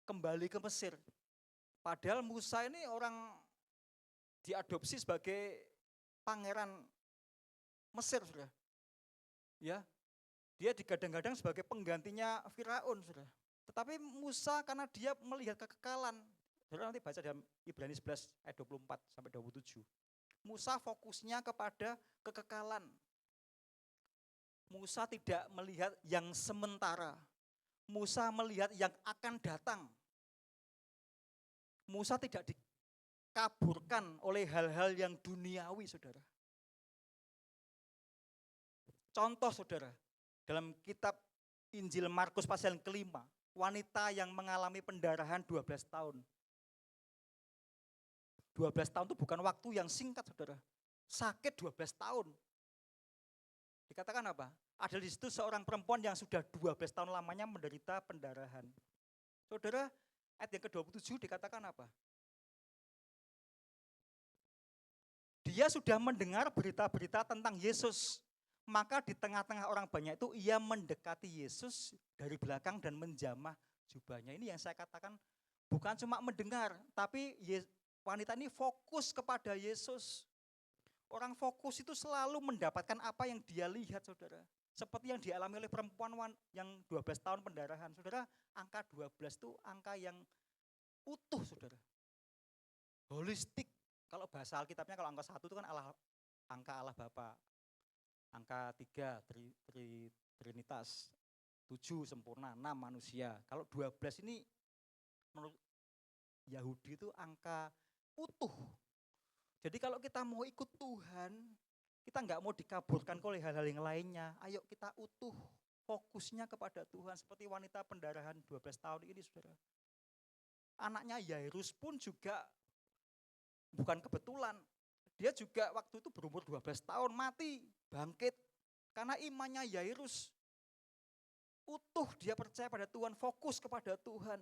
kembali ke Mesir. Padahal Musa ini orang diadopsi sebagai pangeran Mesir, saudara. Ya, dia digadang-gadang sebagai penggantinya Firaun, saudara. Tetapi Musa karena dia melihat kekekalan, saudara nanti baca dalam Ibrani 11 ayat 24 sampai 27. Musa fokusnya kepada kekekalan. Musa tidak melihat yang sementara. Musa melihat yang akan datang. Musa tidak dikaburkan oleh hal-hal yang duniawi, saudara. Contoh, saudara, dalam kitab Injil Markus pasal yang kelima, wanita yang mengalami pendarahan 12 tahun. 12 tahun itu bukan waktu yang singkat, saudara. Sakit 12 tahun. Dikatakan apa? Ada di situ seorang perempuan yang sudah 12 tahun lamanya menderita pendarahan. Saudara, ayat yang ke-27 dikatakan apa? Dia sudah mendengar berita-berita tentang Yesus. Maka di tengah-tengah orang banyak itu ia mendekati Yesus dari belakang dan menjamah jubahnya. Ini yang saya katakan bukan cuma mendengar, tapi wanita ini fokus kepada Yesus. Orang fokus itu selalu mendapatkan apa yang dia lihat, saudara. Seperti yang dialami oleh perempuan yang 12 tahun pendarahan. Saudara, angka 12 itu angka yang utuh, saudara. Holistik. Kalau bahasa Alkitabnya, kalau angka 1 itu kan angka Allah Bapa. Angka 3, Trinitas. 7, sempurna. 6, manusia. Kalau 12 ini menurut Yahudi itu angka utuh. Jadi kalau kita mau ikut Tuhan, kita nggak mau dikaburkan oleh hal-hal yang lainnya. Ayo kita utuh, fokusnya kepada Tuhan. Seperti wanita pendarahan 12 tahun ini, saudara. Anaknya Yairus pun juga bukan kebetulan. Dia juga waktu itu berumur 12 tahun, mati, bangkit. Karena imannya Yairus utuh, dia percaya pada Tuhan, fokus kepada Tuhan.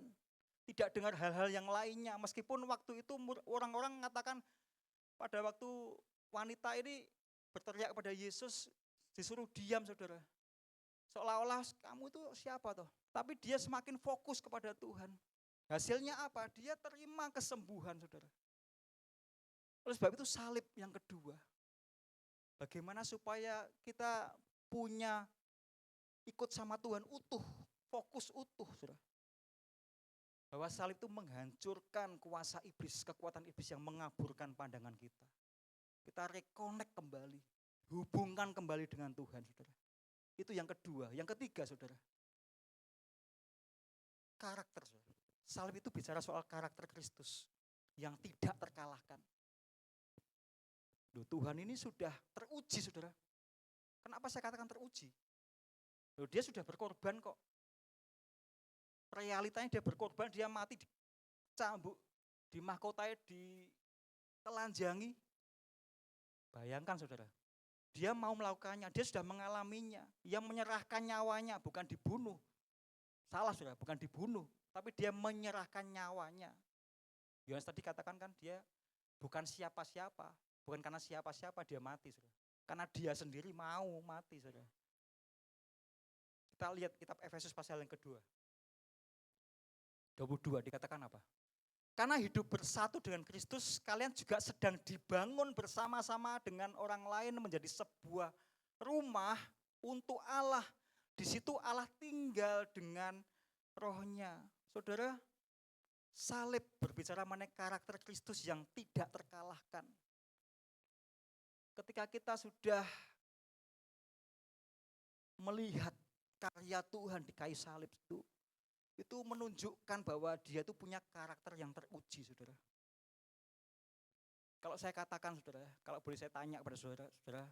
Tidak dengar hal-hal yang lainnya. Meskipun waktu itu orang-orang mengatakan, pada waktu wanita ini berteriak kepada Yesus, disuruh diam, saudara. Seolah-olah kamu itu siapa toh? Tapi dia semakin fokus kepada Tuhan. Hasilnya apa? Dia terima kesembuhan, saudara. Oleh sebab itu salib yang kedua. Bagaimana supaya kita punya ikut sama Tuhan utuh, fokus utuh, saudara. Bahwa salib itu menghancurkan kuasa iblis, kekuatan iblis yang mengaburkan pandangan kita. Kita reconnect kembali, hubungkan kembali dengan Tuhan, saudara. Itu yang kedua. Yang ketiga, saudara, karakter, saudara. Salib itu bicara soal karakter Kristus yang tidak terkalahkan. Loh, Tuhan ini sudah teruji, saudara. Kenapa saya katakan teruji? Loh, dia sudah berkorban kok. Realitanya dia berkorban, dia mati dicambuk, dimahkotai, ditelanjangi. Bayangkan, saudara, dia mau melakukannya, dia sudah mengalaminya. Dia menyerahkan nyawanya, bukan dibunuh. Salah, saudara, bukan dibunuh, tapi dia menyerahkan nyawanya. Yohanes tadi katakan kan dia bukan siapa-siapa, bukan karena siapa-siapa dia mati, saudara. Karena dia sendiri mau mati, saudara. Kita lihat kitab Efesus pasal yang kedua. 22 dikatakan apa? Karena hidup bersatu dengan Kristus, kalian juga sedang dibangun bersama-sama dengan orang lain menjadi sebuah rumah untuk Allah. Di situ Allah tinggal dengan rohnya. Saudara, salib berbicara mengenai karakter Kristus yang tidak terkalahkan. Ketika kita sudah melihat karya Tuhan di kayu salib itu menunjukkan bahwa dia itu punya karakter yang teruji, saudara. Kalau saya katakan saudara, kalau boleh saya tanya kepada saudara,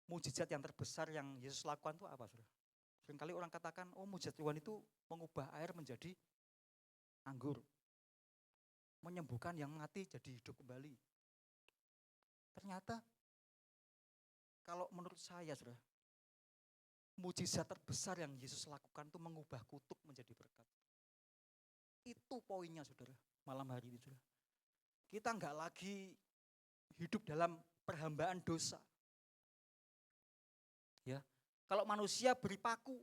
mujizat yang terbesar yang Yesus lakukan itu apa saudara? Seringkali orang katakan, oh mujizat Tuhan itu mengubah air menjadi anggur. Menyembuhkan yang mati jadi hidup kembali. Ternyata kalau menurut saya saudara, mujizat terbesar yang Yesus lakukan itu mengubah kutuk menjadi berkat. Itu poinnya saudara, malam hari ini saudara. Kita enggak lagi hidup dalam perhambaan dosa. Ya, kalau manusia beri paku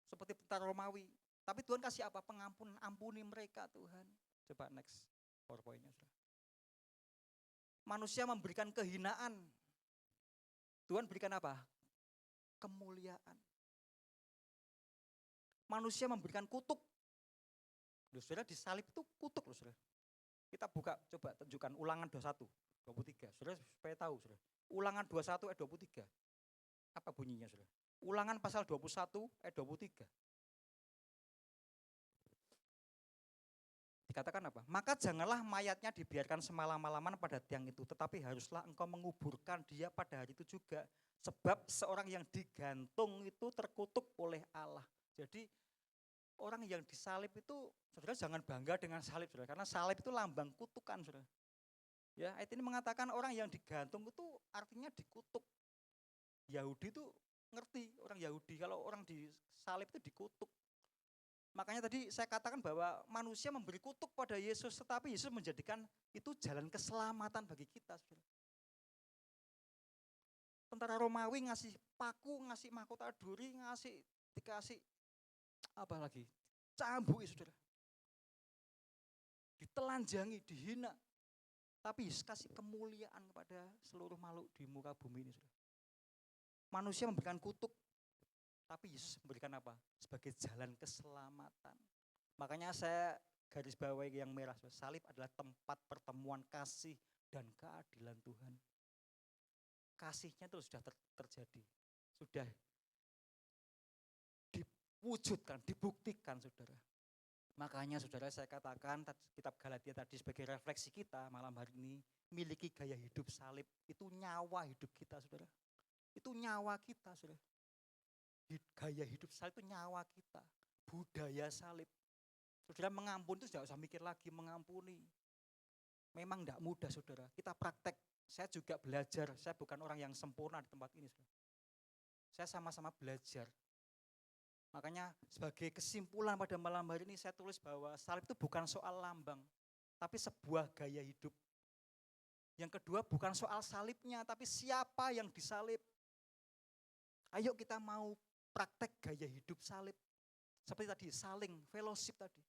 seperti tentara Romawi, tapi Tuhan kasih apa? Pengampunan, ampuni mereka Tuhan. Coba next PowerPoint-nya saudara. Manusia memberikan kehinaan. Tuhan berikan apa? Kemuliaan. Manusia memberikan kutuk. Loh, saudara disalib itu kutuk loh saudara. Kita buka, coba tunjukkan Ulangan 21, 23. Saudara supaya tahu saudara. Ulangan 21 ayat 23. Apa bunyinya saudara? Ulangan pasal 21 ayat 23. Dikatakan apa? Maka janganlah mayatnya dibiarkan semalam-malaman pada tiang itu, tetapi haruslah engkau menguburkan dia pada hari itu juga. Sebab seorang yang digantung itu terkutuk oleh Allah. Jadi orang yang disalib itu, saudara jangan bangga dengan salib saudara, karena salib itu lambang kutukan saudara. Ya, ayat ini mengatakan orang yang digantung itu artinya dikutuk. Yahudi itu ngerti, orang Yahudi kalau orang disalib itu dikutuk. Makanya tadi saya katakan bahwa manusia memberi kutuk pada Yesus, tetapi Yesus menjadikan itu jalan keselamatan bagi kita. Saudara. Tentara Romawi ngasih paku, ngasih mahkota duri, dikasih apa lagi? Cambuk, saudara. Ditelanjangi, dihina. Tapi Yesus kasih kemuliaan kepada seluruh makhluk di muka bumi ini. Saudara. Manusia memberikan kutuk, tapi Yesus memberikan apa? Sebagai jalan keselamatan. Makanya saya garis bawahi yang merah, salib adalah tempat pertemuan kasih dan keadilan Tuhan. Kasihnya itu sudah terjadi, sudah diwujudkan, dibuktikan saudara. Makanya saudara saya katakan kitab Galatia tadi sebagai refleksi kita malam hari ini, miliki gaya hidup salib, itu nyawa hidup kita saudara. Itu nyawa kita saudara. Gaya hidup salib itu nyawa kita, budaya salib. Saudara mengampuni itu tidak usah mikir lagi mengampuni. Memang tidak mudah saudara, kita praktek. Saya juga belajar, saya bukan orang yang sempurna di tempat ini. Saudara. Saya sama-sama belajar. Makanya sebagai kesimpulan pada malam hari ini saya tulis bahwa salib itu bukan soal lambang, tapi sebuah gaya hidup. Yang kedua bukan soal salibnya, tapi siapa yang disalib. Ayo kita mau praktek gaya hidup salib. Seperti tadi, saling, fellowship tadi.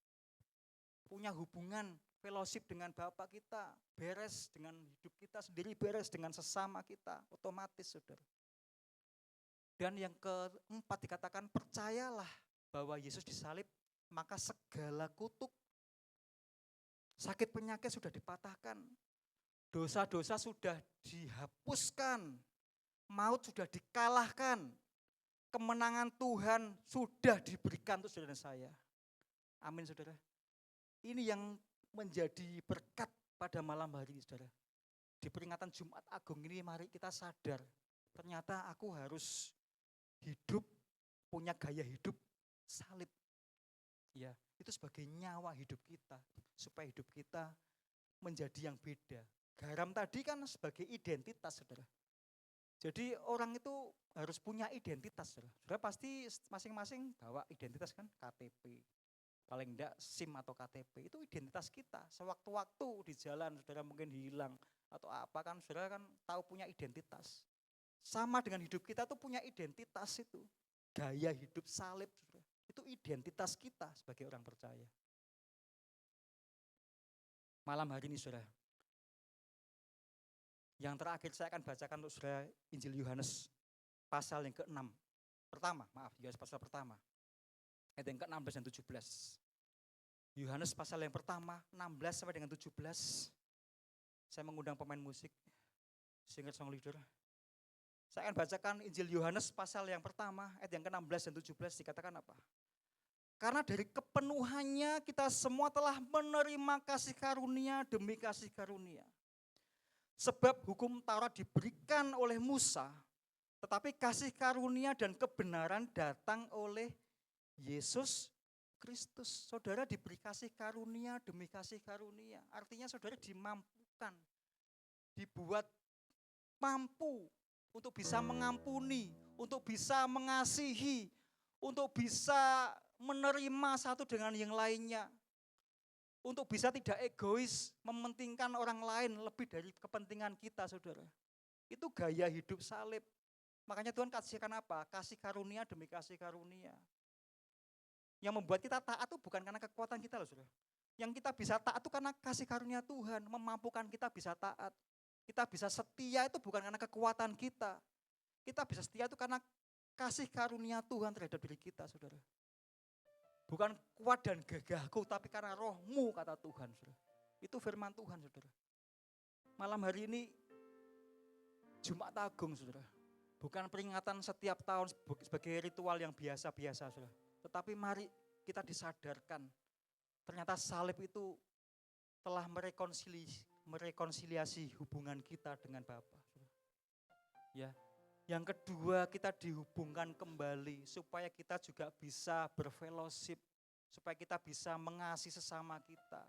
Punya hubungan, fellowship dengan Bapak kita, beres dengan hidup kita sendiri, beres dengan sesama kita, otomatis saudara. Dan yang keempat dikatakan, percayalah bahwa Yesus disalib, maka segala kutuk, sakit penyakit sudah dipatahkan, dosa-dosa sudah dihapuskan, maut sudah dikalahkan, kemenangan Tuhan sudah diberikan untuk saudara saya. Amin saudara. Ini yang menjadi berkat pada malam hari ini saudara. Di peringatan Jumat Agung ini mari kita sadar, ternyata aku harus hidup, punya gaya hidup salib. Ya, itu sebagai nyawa hidup kita, supaya hidup kita menjadi yang beda. Garam tadi kan sebagai identitas saudara. Jadi orang itu harus punya identitas. Saudara pasti masing-masing bawa identitas kan, KTP. Paling enggak SIM atau KTP, itu identitas kita. Sewaktu-waktu di jalan saudara mungkin hilang atau apa kan, saudara kan tahu punya identitas. Sama dengan hidup kita tuh punya identitas itu. Gaya hidup salib saudara. Itu identitas kita sebagai orang percaya. Malam hari ini saudara, yang terakhir saya akan bacakan untuk saudara Injil Yohanes pasal yang ke-6. Yohanes pasal pertama. Ayat yang ke-16 dan 17. Yohanes pasal yang pertama, 16 sampai dengan 17. Saya mengundang pemain musik, singer song leader. Saya akan bacakan Injil Yohanes pasal yang pertama, ayat yang ke-16 dan 17 dikatakan apa? Karena dari kepenuhannya kita semua telah menerima kasih karunia demi kasih karunia. Sebab hukum Taurat diberikan oleh Musa, tetapi kasih karunia dan kebenaran datang oleh Yesus Kristus. Saudara diberi kasih karunia demi kasih karunia. Artinya saudara dimampukan, dibuat mampu untuk bisa mengampuni, untuk bisa mengasihi, untuk bisa menerima satu dengan yang lainnya. Untuk bisa tidak egois, mementingkan orang lain lebih dari kepentingan kita, saudara. Itu gaya hidup salib. Makanya Tuhan kasihkan apa? Kasih karunia demi kasih karunia. Yang membuat kita taat itu bukan karena kekuatan kita loh, saudara. Yang kita bisa taat itu karena kasih karunia Tuhan, memampukan kita bisa taat. Kita bisa setia itu bukan karena kekuatan kita. Kita bisa setia itu karena kasih karunia Tuhan terhadap diri kita, saudara. Bukan kuat dan gagahku, tapi karena rohmu, kata Tuhan, saudara. Itu firman Tuhan, saudara. Malam hari ini Jumat Agung, saudara. Bukan peringatan setiap tahun sebagai ritual yang biasa-biasa, saudara. Tetapi mari kita disadarkan, ternyata salib itu telah merekonsiliasi hubungan kita dengan Bapa. Ya. Yang kedua, kita dihubungkan kembali supaya kita juga bisa berfellowship, supaya kita bisa mengasihi sesama kita.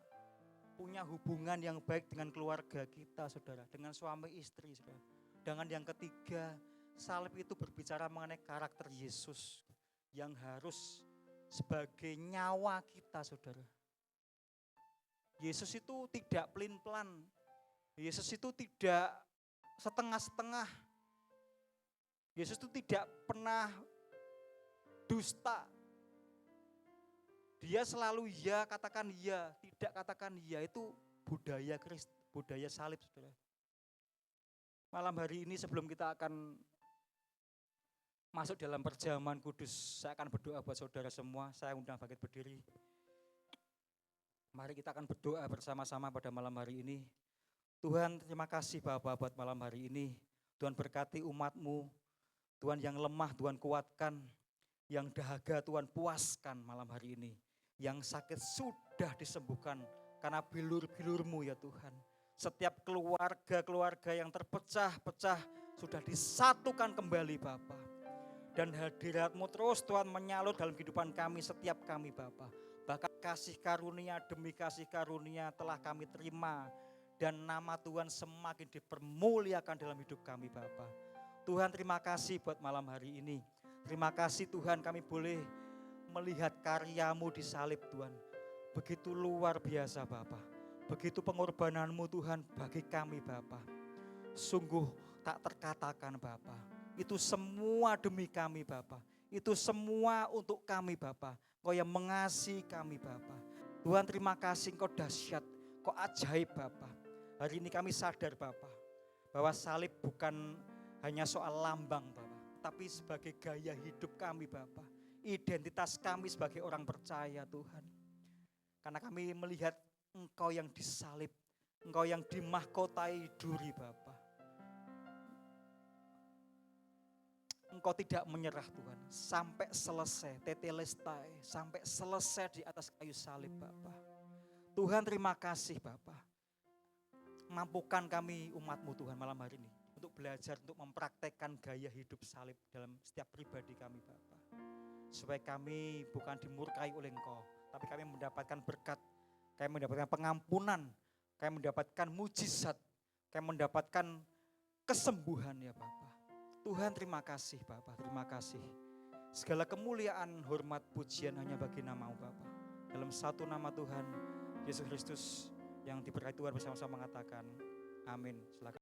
Punya hubungan yang baik dengan keluarga kita, saudara, dengan suami istri, saudara. Dengan yang ketiga, salib itu berbicara mengenai karakter Yesus yang harus sebagai nyawa kita, saudara. Yesus itu tidak pelin-pelan. Yesus itu tidak setengah-setengah. Yesus itu tidak pernah dusta. Dia selalu ya, katakan ya, tidak katakan ya. Itu budaya salib, saudara. Malam hari ini sebelum kita akan masuk dalam perjamuan kudus, saya akan berdoa buat saudara semua. Saya undang bangkit berdiri. Mari kita akan berdoa bersama-sama pada malam hari ini. Tuhan, terima kasih Bapa buat malam hari ini. Tuhan berkati umat-Mu. Tuhan yang lemah Tuhan kuatkan, yang dahaga Tuhan puaskan malam hari ini. Yang sakit sudah disembuhkan karena bilur-bilur-Mu ya Tuhan. Setiap keluarga-keluarga yang terpecah-pecah sudah disatukan kembali Bapa. Dan hadirat-Mu terus Tuhan menyalur dalam kehidupan kami, setiap kami Bapa. Bahkan kasih karunia demi kasih karunia telah kami terima. Dan nama Tuhan semakin dipermuliakan dalam hidup kami Bapa. Tuhan terima kasih buat malam hari ini. Terima kasih Tuhan kami boleh melihat karya-Mu di salib Tuhan. Begitu luar biasa Bapa. Begitu pengorbanan-Mu Tuhan bagi kami Bapa. Sungguh tak terkatakan Bapa. Itu semua demi kami Bapa. Itu semua untuk kami Bapa. Engkau yang mengasihi kami Bapa. Tuhan terima kasih Engkau dahsyat. Engkau ajaib Bapa. Hari ini kami sadar Bapa. Bahwa salib bukan hanya soal lambang Bapak, tapi sebagai gaya hidup kami Bapak. Identitas kami sebagai orang percaya Tuhan. Karena kami melihat Engkau yang disalib, Engkau yang dimahkotai duri Bapak. Engkau tidak menyerah Tuhan, sampai selesai, tetelestai, sampai selesai di atas kayu salib Bapak. Tuhan terima kasih Bapak. Mampukan kami umat-Mu Tuhan malam hari ini. Untuk belajar, untuk mempraktekkan gaya hidup salib dalam setiap pribadi kami Bapa. Supaya kami bukan dimurkai oleh Engkau, tapi kami mendapatkan berkat, kami mendapatkan pengampunan, kami mendapatkan mujizat, kami mendapatkan kesembuhan ya Bapa. Tuhan terima kasih Bapa, terima kasih. Segala kemuliaan, hormat, pujian hanya bagi nama-Mu Bapa. Dalam satu nama Tuhan, Yesus Kristus yang diberkati Tuhan bersama-sama mengatakan, amin. Silakan.